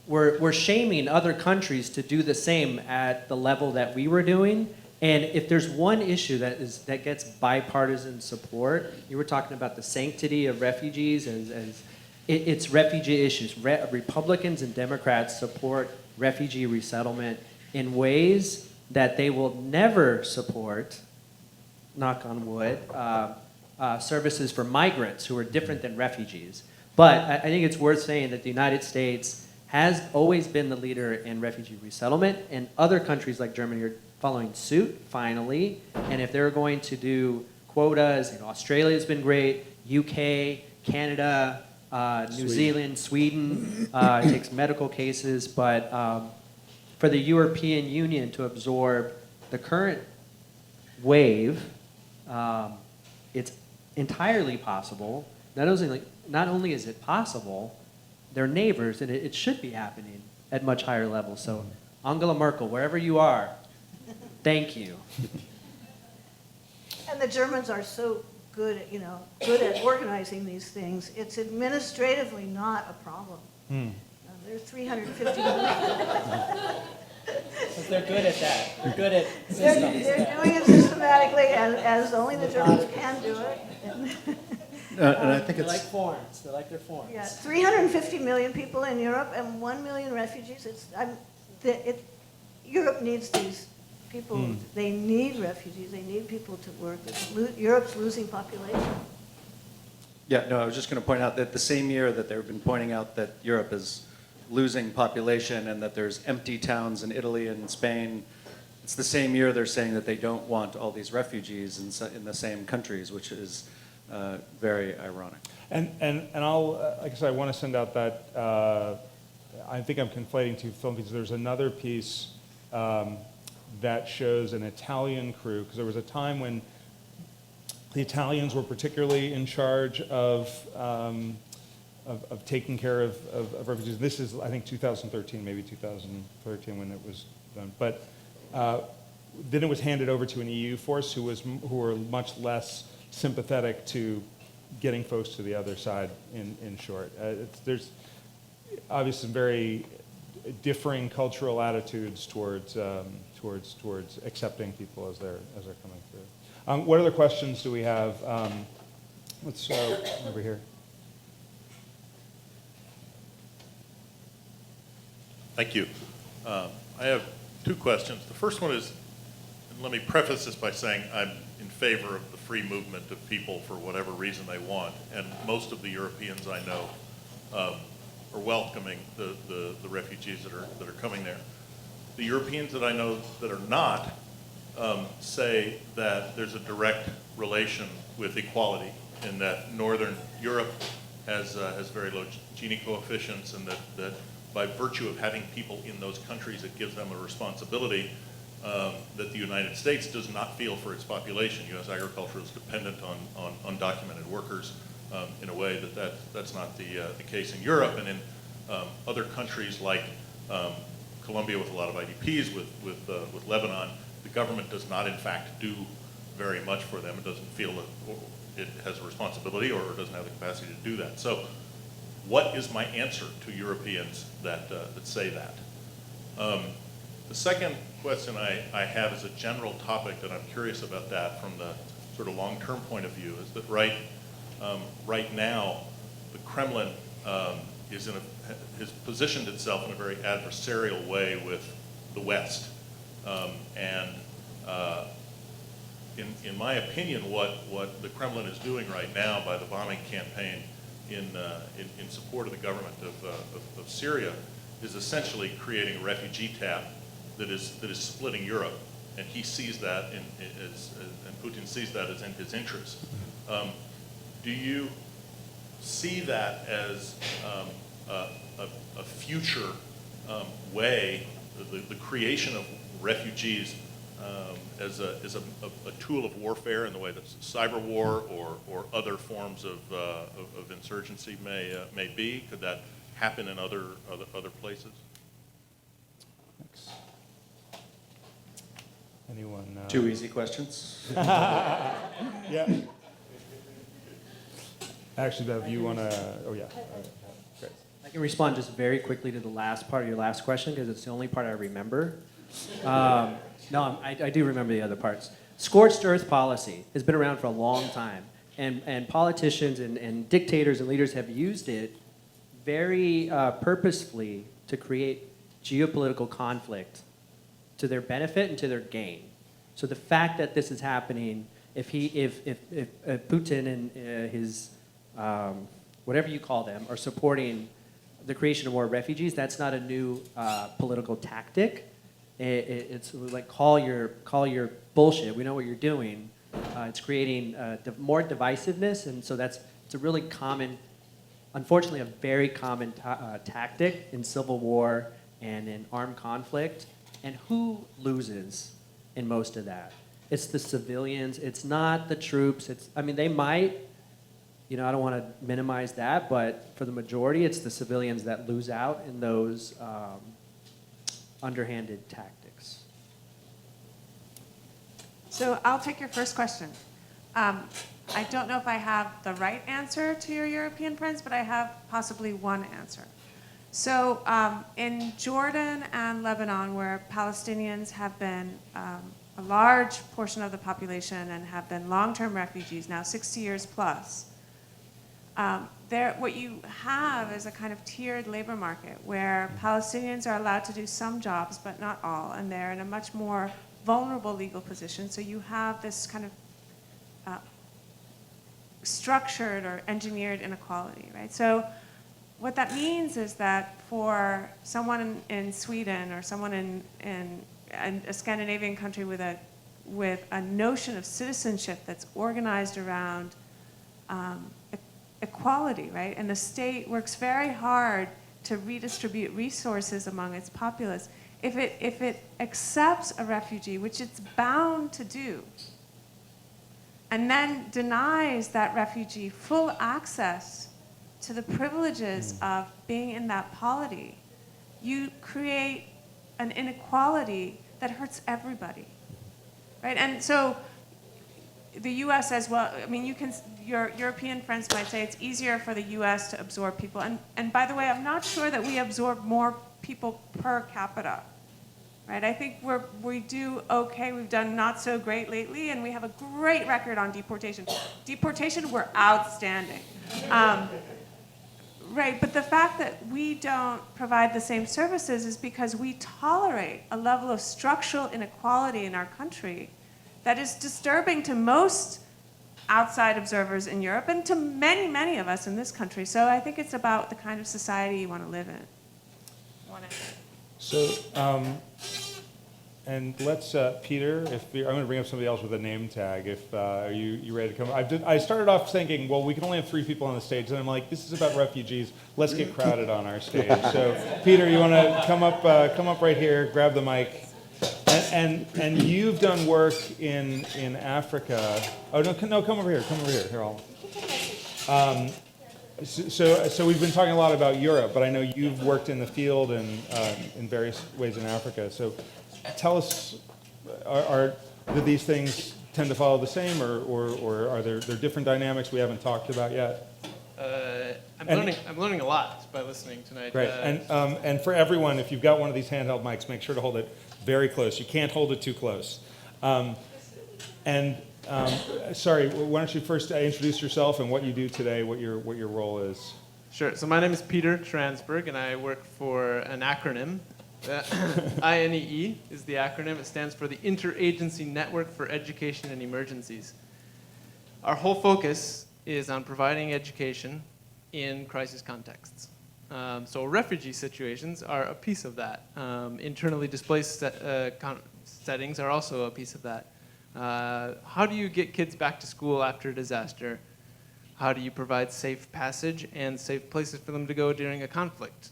we're shaming other countries to do the same at the level that we were doing. And if there's one issue that gets bipartisan support, you were talking about the sanctity of refugees as it's refugee issues. Republicans and Democrats support refugee resettlement in ways that they will never support, knock on wood, services for migrants who are different than refugees. But I think it's worth saying that the United States has always been the leader in refugee resettlement, and other countries like Germany are following suit, finally. And if they're going to do quotas, Australia's been great, UK, Canada, New Zealand, Sweden takes medical cases, but for the European Union to absorb the current wave, it's entirely possible. Not only is it possible, they're neighbors, and it should be happening at much higher levels. So Angela Merkel, wherever you are, thank you. And the Germans are so good at organizing these things. It's administratively not a problem. They're 350 million. But they're good at that. They're good at They're systems. doing it systematically, as only the Germans can do it. And I think They like it's, forms. They like their forms. Yeah, 350 million people in Europe and 1 million refugees. Europe needs these people. They need refugees. They need people to work. Europe's losing population. Yeah, no, I was just going to point out that the same year that they've been pointing out that Europe is losing population and that there's empty towns in Italy and Spain, it's the same year they're saying that they don't want all these refugees in the same countries, which is very ironic. And I'll, like I said, I want to send out that, I think I'm conflating two film pieces. There's another piece that shows an Italian crew, because there was a time when the Italians were particularly in charge of taking care of refugees. This is, I think, 2013, maybe 2013 when it was done. But then it was handed over to an EU force who were much less sympathetic to getting folks to the other side, in short. There's obviously very differing cultural attitudes towards accepting people as they're coming through. What other questions do we have? Let's over here. Thank you. I have two questions. The first one is, and let me preface this by saying I'm in favor of the free movement of people for whatever reason they want, and most of the Europeans I know are welcoming the refugees that are coming there. The Europeans that I know that are not say that there's a direct relation with equality, in that Northern Europe has very low Gini coefficients, and that by virtue of having people in those countries, it gives them a responsibility that the United States does not feel for its population. U.S. agriculture is dependent on undocumented workers in a way that's not the case in Europe, and in other countries like Colombia with a lot of IDPs, with Lebanon, the government does not in fact do very much for them. It doesn't feel that it has a responsibility or doesn't have the capacity to do that. So what is my answer to Europeans that say that? The second question I have is a general topic that I'm curious about that from the sort of long-term point of view, is that right now the Kremlin has positioned itself in a very adversarial way with the West. In my opinion, what the Kremlin is doing right now by the bombing campaign in support of the government of Syria is essentially creating a refugee tap that is splitting Europe, and he sees that and Putin sees that as in his interest. Do you see that as a future way, the creation of refugees as a tool of warfare in the way that cyber war or other forms of insurgency may be? Could that happen in other places? Thanks. Anyone? Two easy questions. Yeah. Actually, Bev, you want to? Oh, yeah. Great. I can respond just very quickly to the last part of your last question because it's the only part I remember. No, I do remember the other parts. Scorched earth policy has been around for a long time, and politicians and dictators and leaders have used it very purposefully to create geopolitical conflict to their benefit and to their gain. So the fact that this is happening, if Putin and his whatever you call them are supporting the creation of more refugees, that's not a new political tactic. It's like call your bullshit. We know what you're doing. It's creating more divisiveness, and so it's a really common, unfortunately, a very common tactic in civil war and in armed conflict. And who loses in most of that? It's the civilians. It's not the troops. They might. I don't want to minimize that, but for the majority, it's the civilians that lose out in those underhanded tactics. So I'll take your first question. I don't know if I have the right answer to your European friends, but I have possibly one answer. So in Jordan and Lebanon, where Palestinians have been a large portion of the population and have been long-term refugees, now 60 years plus, what you have is a kind of tiered labor market where Palestinians are allowed to do some jobs, but not all, and they're in a much more vulnerable legal position. So you have this kind of structured or engineered inequality, right? So what that means is that for someone in Sweden or someone in a Scandinavian country with a notion of citizenship that's organized around equality, right? And the state works very hard to redistribute resources among its populace. If it accepts a refugee, which it's bound to do, and then denies that refugee full access to the privileges of being in that polity, you create an inequality that hurts everybody, right? And so the U.S. as well, I mean, your European friends might say it's easier for the U.S. to absorb people. And by the way, I'm not sure that we absorb more people per capita, right? I think we do okay. We've done not so great lately, and we have a great record on deportation. Deportation, we're outstanding. Right, but the fact that we don't provide the same services is because we tolerate a level of structural inequality in our country that is disturbing to most outside observers in Europe and to many, many of us in this country. So I think it's about the kind of society you want to live in. So, and let's, Peter, I'm going to bring up somebody else with a name tag. Are you ready to come? I started off thinking, well, we can only have 3 people on the stage, and I'm like, this is about refugees. Let's get crowded on our stage. So, Peter, you want to come up right here, grab the mic, and you've done work in Africa. Oh no, come over here. Here, I'll. So we've been talking a lot about Europe, but I know you've worked in the field and in various ways in Africa. So tell us, do these things tend to follow the same, or are there different dynamics we haven't talked about yet? I'm learning a lot by listening tonight. Great. And for everyone, if you've got one of these handheld mics, make sure to hold it very close. You can't hold it too close. Sorry, why don't you first introduce yourself and what you do today, what your role is? Sure. So my name is Peter Transberg, and I work for an acronym. INEE is the acronym. It stands for the Interagency Network for Education and Emergencies. Our whole focus is on providing education in crisis contexts. So refugee situations are a piece of that. Internally displaced settings are also a piece of that. How do you get kids back to school after a disaster? How do you provide safe passage and safe places for them to go during a conflict?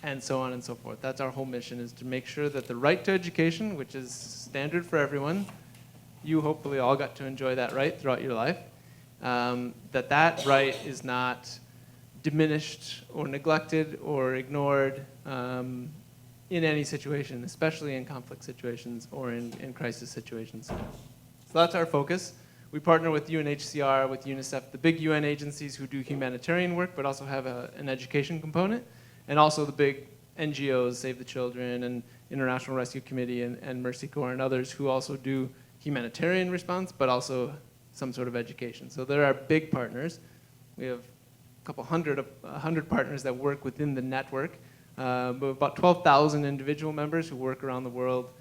And so on and so forth. That's our whole mission, is to make sure that the right to education, which is standard for everyone, you hopefully all got to enjoy that right throughout your life, that right is not diminished or neglected or ignored in any situation, especially in conflict situations or in crisis situations. So that's our focus. We partner with UNHCR, with UNICEF, the big UN agencies who do humanitarian work, but also have an education component, and also the big NGOs, Save the Children and International Rescue Committee and Mercy Corps and others who also do humanitarian response, but also some sort of education. So they're our big partners. We have a couple hundred partners that work within the network. About 12,000 individual members who work around the world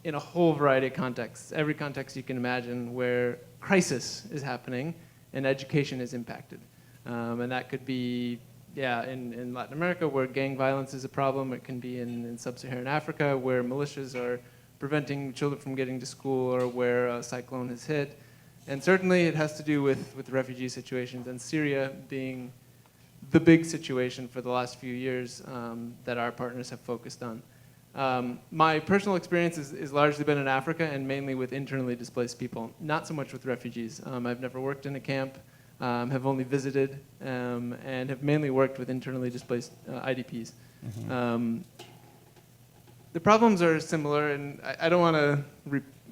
in a whole variety of contexts, every context you can imagine where crisis is happening and education is impacted. And that could be, in Latin America where gang violence is a problem. It can be in sub-Saharan Africa where militias are preventing children from getting to school or where a cyclone has hit. And certainly it has to do with refugee situations, and Syria being the big situation for the last few years that our partners have focused on. My personal experience is largely been in Africa and mainly with internally displaced people, not so much with refugees. I've never worked in a camp, have only visited, and have mainly worked with internally displaced IDPs. Mm-hmm. The problems are similar, and I don't want to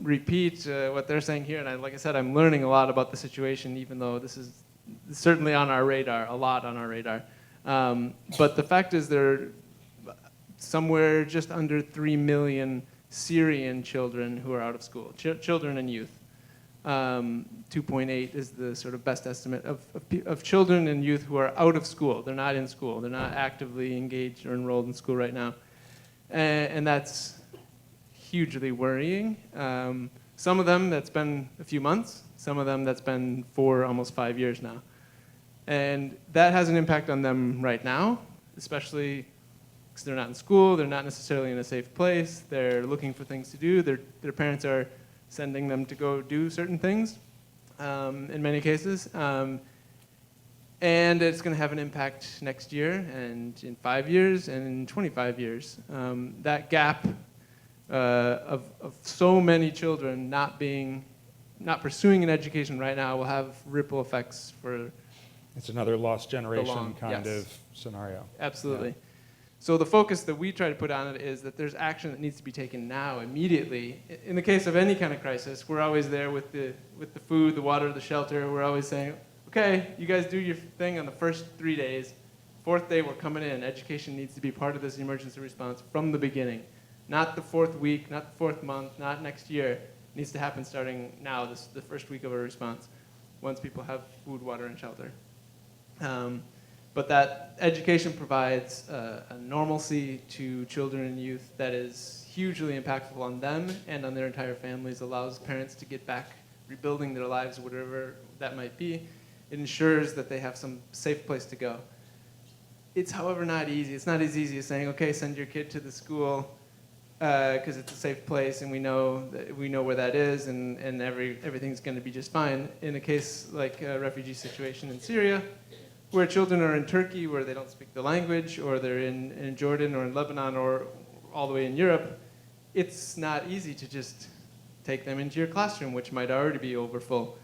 repeat what they're saying here, and like I said, I'm learning a lot about the situation, even though this is certainly on our radar, a lot on our radar. But the fact is there are somewhere just under 3 million Syrian children who are out of school, children and youth. 2.8 is the sort of best estimate of children and youth who are out of school. They're not in school. They're not actively engaged or enrolled in school right now. And that's hugely worrying. Some of them that's been a few months, some of them that's been 4, almost 5 years now. And that has an impact on them right now, especially because they're not in school, they're not necessarily in a safe place, they're looking for things to do, their parents are sending them to go do certain things in many cases. And it's going to have an impact next year, and in 5 years, and in 25 years. That gap of so many children not pursuing an education right now will have ripple effects for. It's another lost generation kind yes. of scenario. Absolutely. Yeah. So the focus that we try to put on it is that there's action that needs to be taken now, immediately. In the case of any kind of crisis, we're always there with the food, the water, the shelter. We're always saying, okay, you guys do your thing on the first 3 days. 4th day, we're coming in. Education needs to be part of this emergency response from the beginning. Not the 4th week, not the 4th month, not next year. It needs to happen starting now, the first week of a response, once people have food, water, and shelter. But that education provides a normalcy to children and youth that is hugely impactful on them and on their entire families, allows parents to get back rebuilding their lives, whatever that might be. It ensures that they have some safe place to go. It's, however, not easy. It's not as easy as saying, okay, send your kid to the school because it's a safe place and we know where that is and everything's going to be just fine. In a case like a refugee situation in Syria, where children are in Turkey where they don't speak the language, or they're in Jordan or in Lebanon or all the way in Europe, it's not easy to just take them into your classroom, which might already be overfull.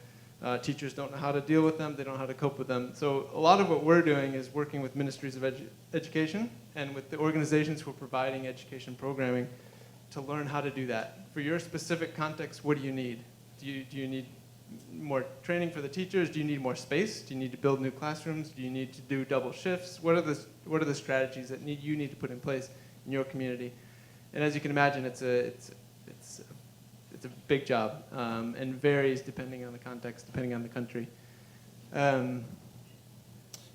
Teachers don't know how to deal with them, they don't know how to cope with them. So a lot of what we're doing is working with ministries of education and with the organizations who are providing education programming to learn how to do that. For your specific context, what do you need? Do you need more training for the teachers? Do you need more space? Do you need to build new classrooms? Do you need to do double shifts? What are the strategies that you need to put in place in your community? And as you can imagine, it's a big job and varies depending on the context, depending on the country.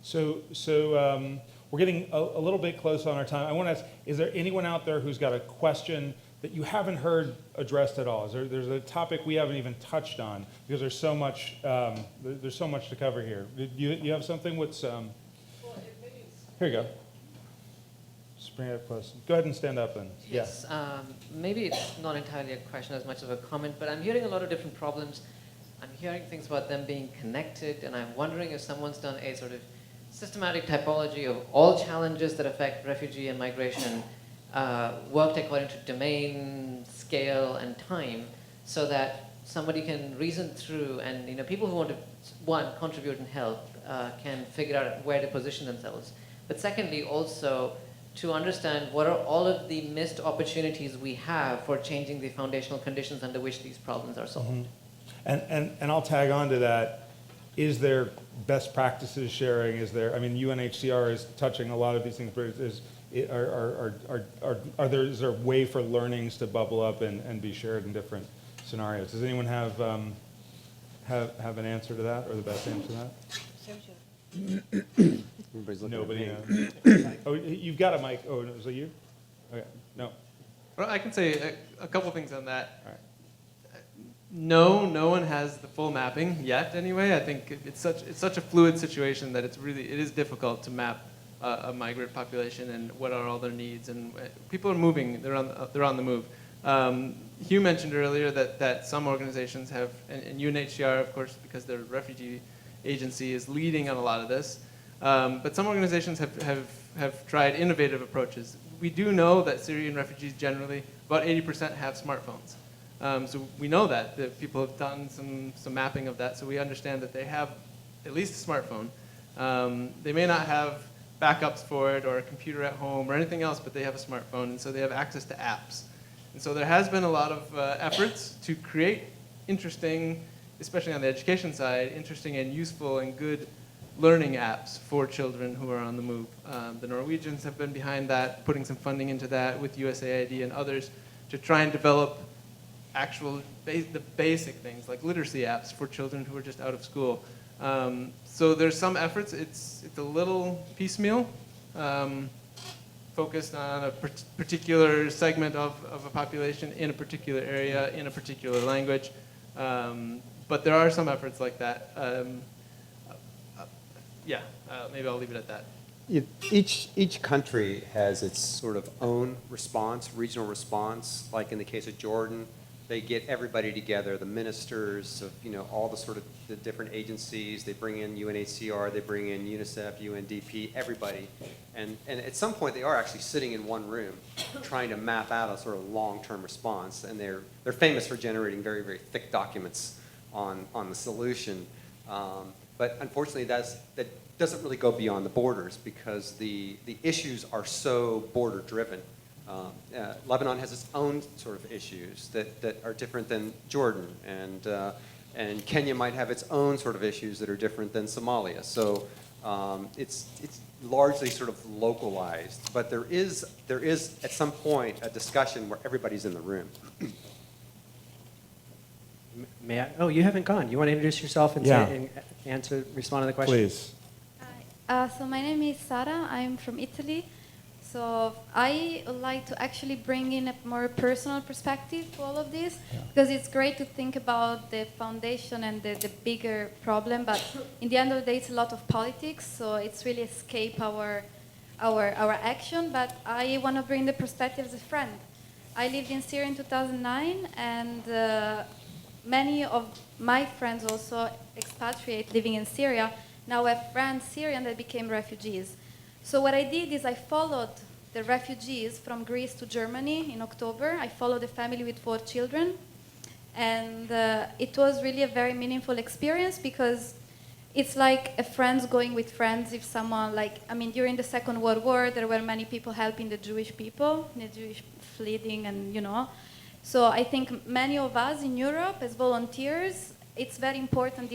So we're getting a little bit close on our time. I want to ask, is there anyone out there who's got a question that you haven't heard addressed at all? There's a topic we haven't even touched on because there's so much to cover here. You have something? Here you go. Just bring it up close. Go ahead and stand up then. Yes, maybe it's not entirely a question as much of a comment, but I'm hearing a lot of different problems. I'm hearing things about them being connected, and I'm wondering if someone's done a sort of systematic typology of all challenges that affect refugee and migration, worked according to domain, scale, and time, so that somebody can reason through, and people who want to contribute and help can figure out where to position themselves. But secondly, also to understand what are all of the missed opportunities we have for changing the foundational conditions under which these problems are solved. Mm-hmm. And I'll tag on to that. Is there best practices sharing? Is there? I mean, UNHCR is touching a lot of these things, but is there a way for learnings to bubble up and be shared in different scenarios? Does anyone have an answer to that, or the best answer to that? Everybody's looking Nobody at me. knows. Oh, you've got a mic. Oh, is it you? Okay. No. Well, I can say a couple things on that. All right. No one has the full mapping yet. Anyway, I think it's such a fluid situation that it is difficult to map a migrant population and what are all their needs. And people are moving; they're on the move. Hugh mentioned earlier that some organizations have, and UNHCR, of course, because the refugee agency is leading on a lot of this. But some organizations have tried innovative approaches. We do know that Syrian refugees generally, about 80% have smartphones. So we know that people have done some mapping of that, so we understand that they have at least a smartphone. They may not have backups for it or a computer at home or anything else, but they have a smartphone, and so they have access to apps. And so there has been a lot of efforts to create interesting, especially on the education side, interesting and useful and good learning apps for children who are on the move. The Norwegians have been behind that, putting some funding into that with USAID and others to try and develop the basic things like literacy apps for children who are just out of school. So there's some efforts. It's a little piecemeal, focused on a particular segment of a population in a particular area, in a particular language. But there are some efforts like that. Maybe I'll leave it at that. Each country has its sort of own response, regional response. Like in the case of Jordan, they get everybody together, the ministers of all the sort of the different agencies. They bring in UNHCR, they bring in UNICEF, UNDP, everybody, and at some point they are actually sitting in one room, trying to map out a sort of long-term response. And they're famous for generating very, very thick documents on the solution. But unfortunately, that doesn't really go beyond the borders because the issues are so border-driven. Lebanon has its own sort of issues that are different than Jordan, and Kenya might have its own sort of issues that are different than Somalia. So it's largely sort of localized, but there is at some point a discussion where everybody's in the room. May I? Oh, you haven't gone. You want to introduce yourself and, Yeah. say, and respond to the question? Please. Hi. So my name is Sara. I'm from Italy. So I would like to actually bring in a more personal perspective to all of this, because it's great to think about the foundation and the bigger problem, but in the end of the day, it's a lot of politics, so it's really escape our action. But I want to bring the perspective as a friend. I lived in Syria in 2009, and many of my friends also expatriate living in Syria. Now I have friends Syrian that became refugees. So what I did is I followed the refugees from Greece to Germany in October. I followed a family with 4 children. And it was really a very meaningful experience because it's like a friends going with friends. If someone during the Second World War, there were many people helping the Jewish people, the Jewish fleeing and. So I think many of us in Europe as volunteers, it's very important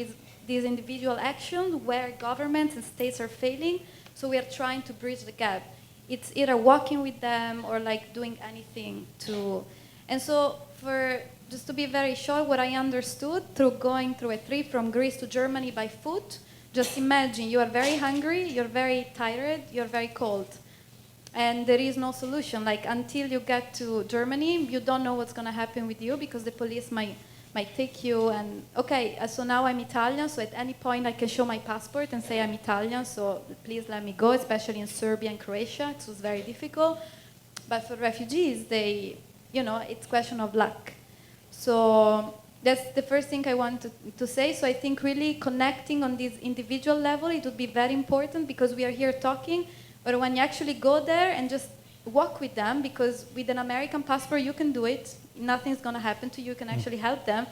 these individual actions where governments and states are failing. So we are trying to bridge the gap. It's either walking with them or doing anything to. And so just to be very short, what I understood through going through a trip from Greece to Germany by foot, just imagine you are very hungry, you're very tired, you're very cold. And there is no solution. Until you get to Germany, you don't know what's going to happen with you because the police might take you. And so now I'm Italian, so at any point I can show my passport and say I'm Italian, so please let me go, especially in Serbia and Croatia. It was very difficult. But for refugees, it's question of luck. So that's the first thing I want to say. So I think really connecting on this individual level, it would be very important because we are here talking, but when you actually go there and just walk with them, because with an American passport you can do it, nothing's going to happen to you, you can actually help them.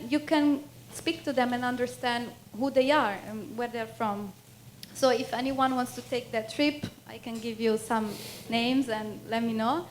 You can speak to them and understand who they are and where they're from. So if anyone wants to take that trip, I can give you some names and let me know.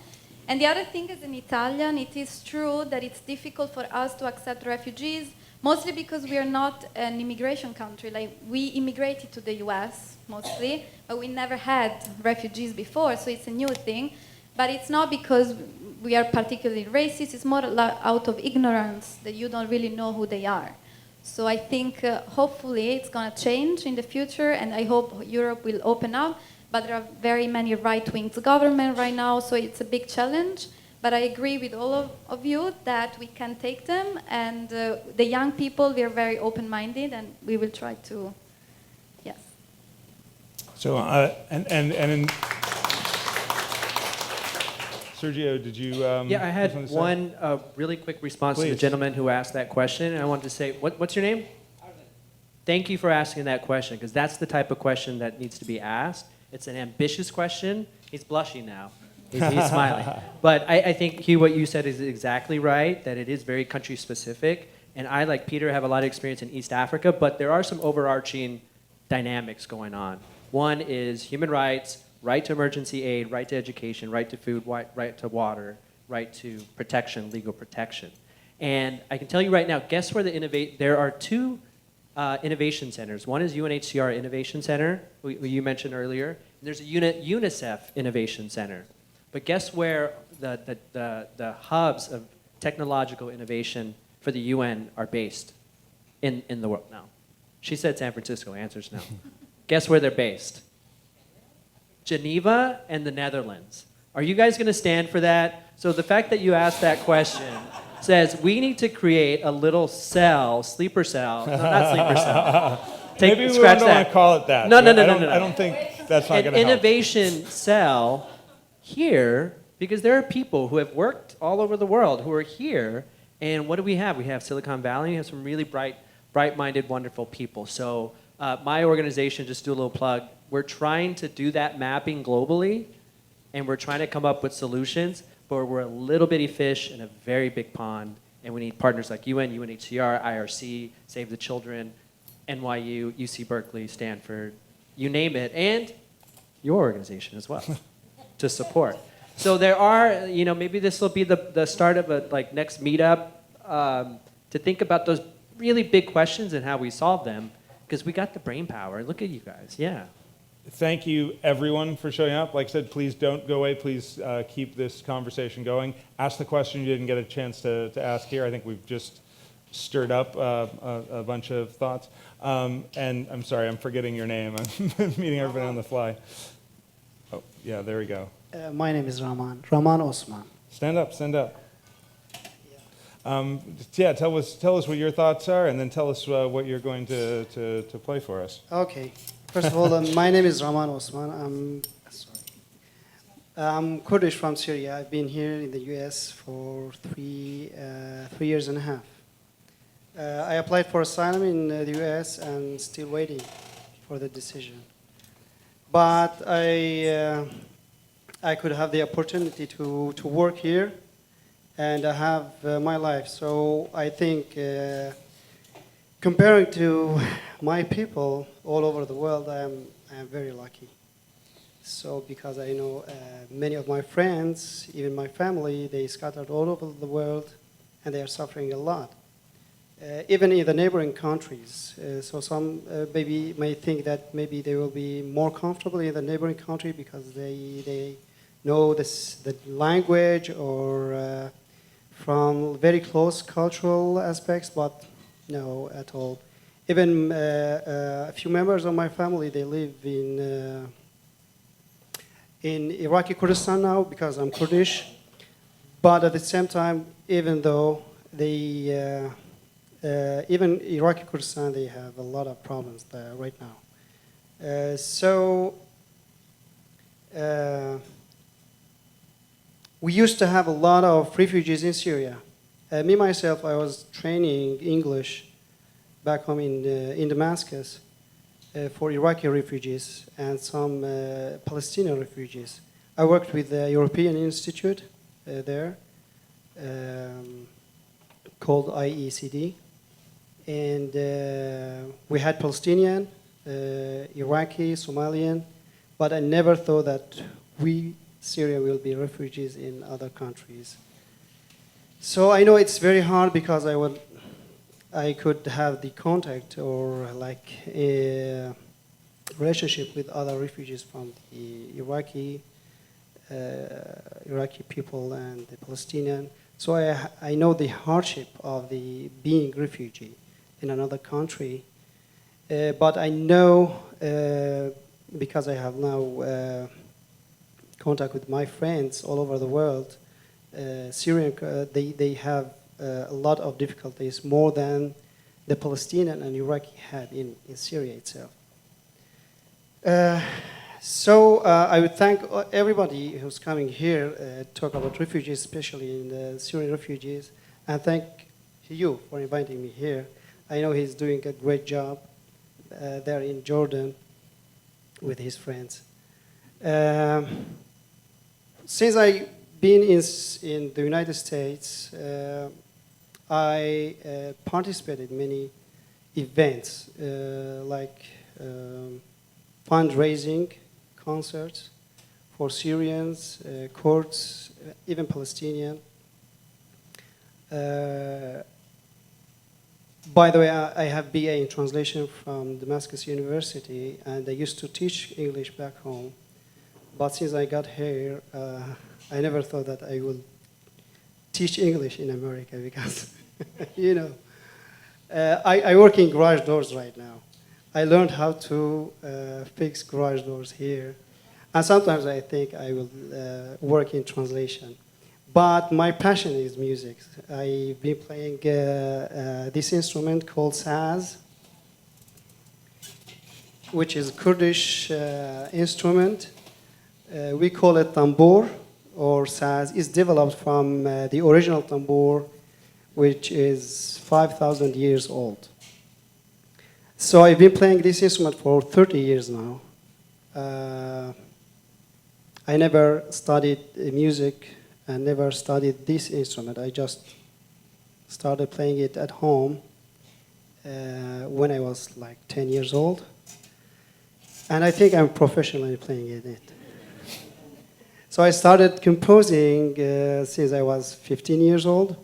And the other thing is in Italian, it is true that it's difficult for us to accept refugees, mostly because we are not an immigration country. We immigrated to the US mostly, but we never had refugees before, so it's a new thing. But it's not because we are particularly racist, it's more out of ignorance that you don't really know who they are. So I think hopefully it's going to change in the future, and I hope Europe will open up. But there are very many right-wing government right now, so it's a big challenge. But I agree with all of you that we can take them, and the young people, we are very open-minded, and we will try to, yes. So, Sergio, did you? Yeah, I had have something to say? one really quick response to the Please. gentleman who asked that question, and I wanted to say, what's your name? Thank you for asking that question, because that's the type of question that needs to be asked. It's an ambitious question. He's blushing now. He's smiling. But I think, Hugh, what you said is exactly right, that it is very country-specific. And I, like Peter, have a lot of experience in East Africa, but there are some overarching dynamics going on. One is human rights, right to emergency aid, right to education, right to food, right to water, right to protection, legal protection. And I can tell you right now, guess where there are 2 innovation centers. One is UNHCR Innovation Center, who you mentioned earlier. And there's a UNICEF Innovation Center. But guess where the hubs of technological innovation for the UN are based in the world? No. She said San Francisco. Answer's no. Guess where they're based? Geneva and the Netherlands. Are you guys going to stand for that? So the fact that you asked that question says we need to create a little cell, sleeper cell. No, not sleeper cell. Maybe we scratch don't that. want to call it that. No, no, no, I no, don't, no, no. I don't think that's not An going to help. innovation cell here, because there are people who have worked all over the world who are here. And what do we have? We have Silicon Valley. We have some really bright-minded, wonderful people. So my organization, just do a little plug, we're trying to do that mapping globally, and we're trying to come up with solutions, but we're a little bitty fish in a very big pond, and we need partners like UN, UNHCR, IRC, Save the Children, NYU, UC Berkeley, Stanford, you name it, and your organization as well to support. So there are, maybe this will be the start of a next meetup to think about those really big questions and how we solve them, because we got the brain power. Look at you guys, yeah. Thank you, everyone, for showing up. Like I said, please don't go away. Please keep this conversation going. Ask the question you didn't get a chance to ask here. I think we've just stirred up a bunch of thoughts. And I'm sorry, I'm forgetting your name. I'm meeting everybody on the fly. Oh, yeah, there we go. My name is Rahman Osman. Stand up, stand up. Yeah, tell us what your thoughts are, and then tell us what you're going to play for us. Okay. First of all, my name is Rahman Osman. I'm Kurdish from Syria. I've been here in the U.S. for 3 years and a half. I applied for asylum in the U.S. and still waiting for the decision. But I could have the opportunity to work here and have my life. So I think comparing to my people all over the world, I am very lucky. So because I know many of my friends, even my family, they scattered all over the world and they are suffering a lot. Even in the neighboring countries. So some maybe may think that maybe they will be more comfortable in the neighboring country because they know the language or from very close cultural aspects, but no at all. Even a few members of my family, they live in Iraqi Kurdistan now because I'm Kurdish. But at the same time, even though they even Iraqi Kurdistan, they have a lot of problems there right now. We used to have a lot of refugees in Syria. Me, myself, I was training English back home in Damascus for Iraqi refugees and some Palestinian refugees. I worked with the European Institute there called IECD. And we had Palestinian, Iraqi, Somalian, but I never thought that we, Syria, will be refugees in other countries. So I know it's very hard because I could have the contact or like a relationship with other refugees from the Iraqi people and the Palestinian. So I know the hardship of the being refugee in another country, but I know because I have now contact with my friends all over the world, Syrian, they have a lot of difficulties, more than the Palestinian and Iraqi had in Syria itself. So I would thank everybody who's coming here to talk about refugees, especially in the Syrian refugees, and thank you for inviting me here. I know he's doing a great job there in Jordan with his friends. Since I've been in the United States, I participated in many events like fundraising concerts for Syrians, Kurds, even Palestinian. By the way, I have BA in translation from Damascus University, and I used to teach English back home. But since I got here, I never thought that I would teach English in America because, you know, I work in garage doors right now. I learned how to fix garage doors here. And sometimes I think I will work in translation. But my passion is music. I've been playing this instrument called saz, which is a Kurdish instrument. We call it tambur or saz. It's developed from the original tambur, which is 5,000 years old. So I've been playing this instrument for 30 years now. I never studied music and never studied this instrument. I just started playing it at home when I was like 10 years old. And I think I'm professionally playing it. So I started composing since I was 15 years old.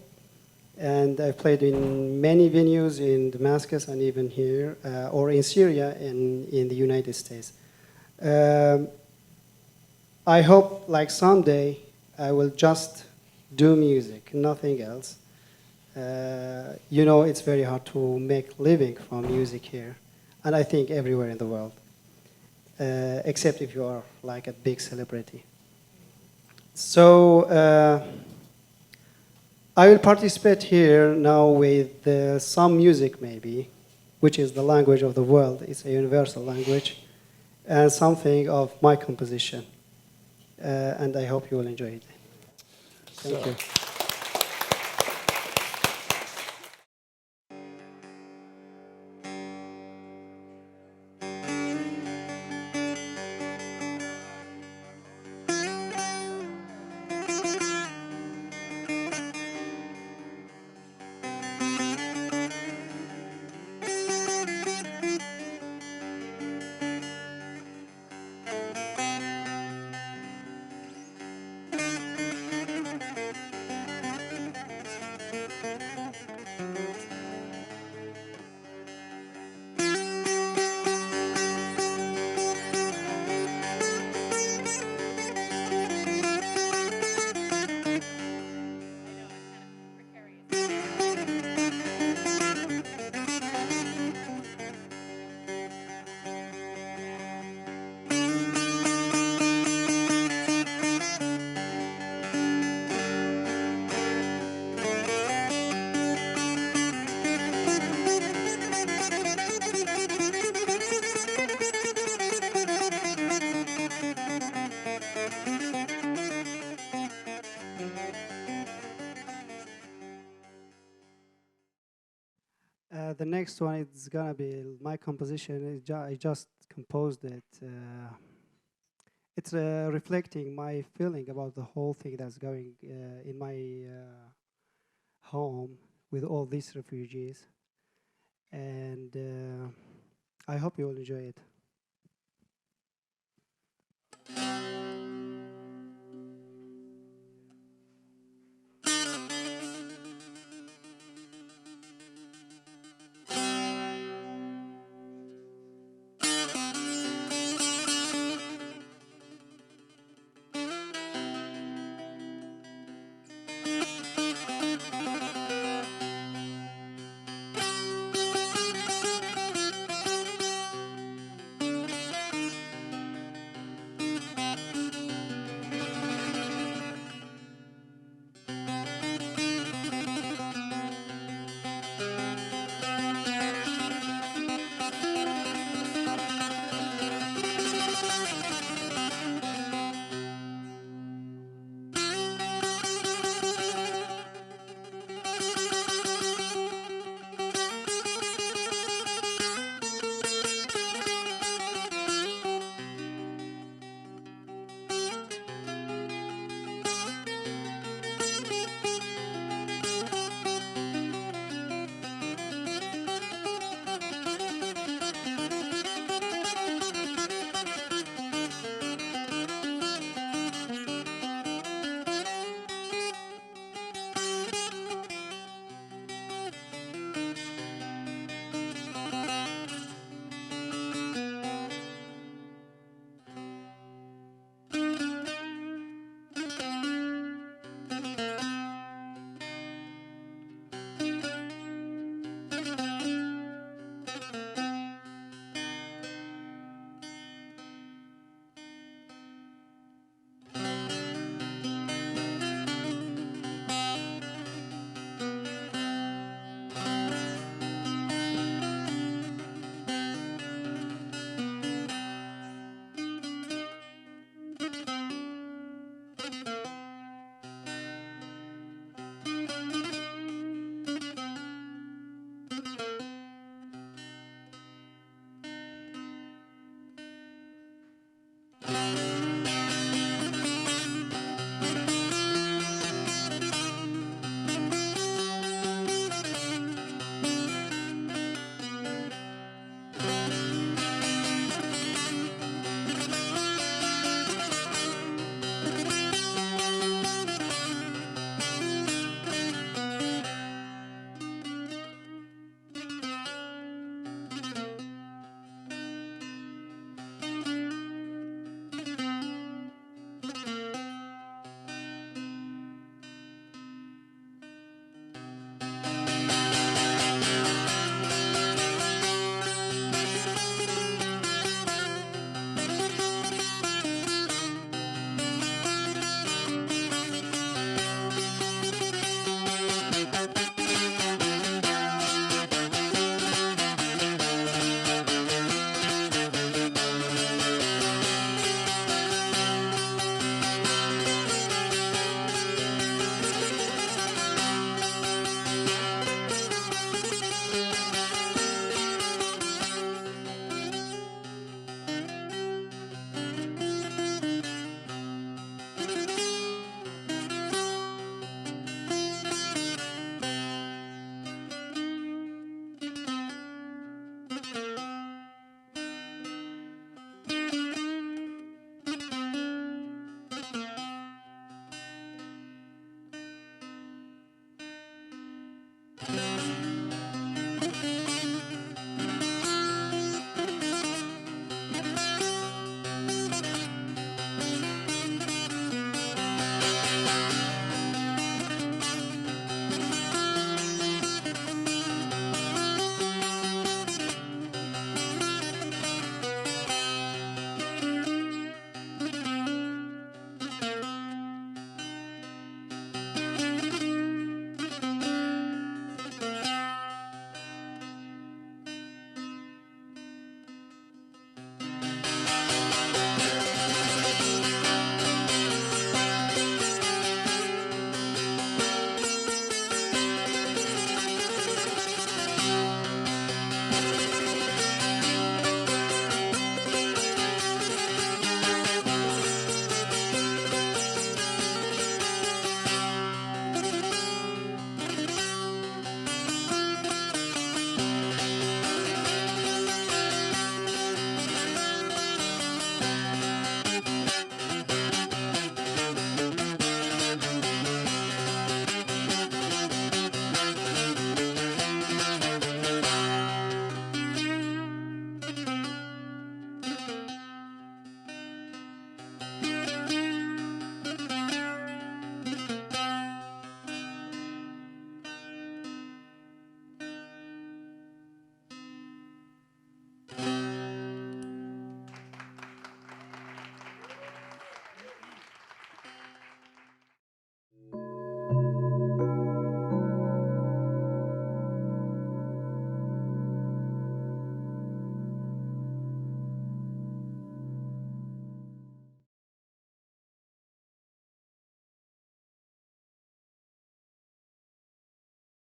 And I played in many venues in Damascus and even here, or in Syria and in the United States. I hope like someday I will just do music, nothing else. You know, it's very hard to make living from music here, and I think everywhere in the world, except if you are like a big celebrity. So I will participate here now with some music maybe, which is the language of the world. It's a universal language, and something of my composition. And I hope you will enjoy it. Thank you. The next one is gonna be my composition. I just composed it. It's reflecting my feeling about the whole thing that's going in my home with all these refugees, and I hope you will enjoy it.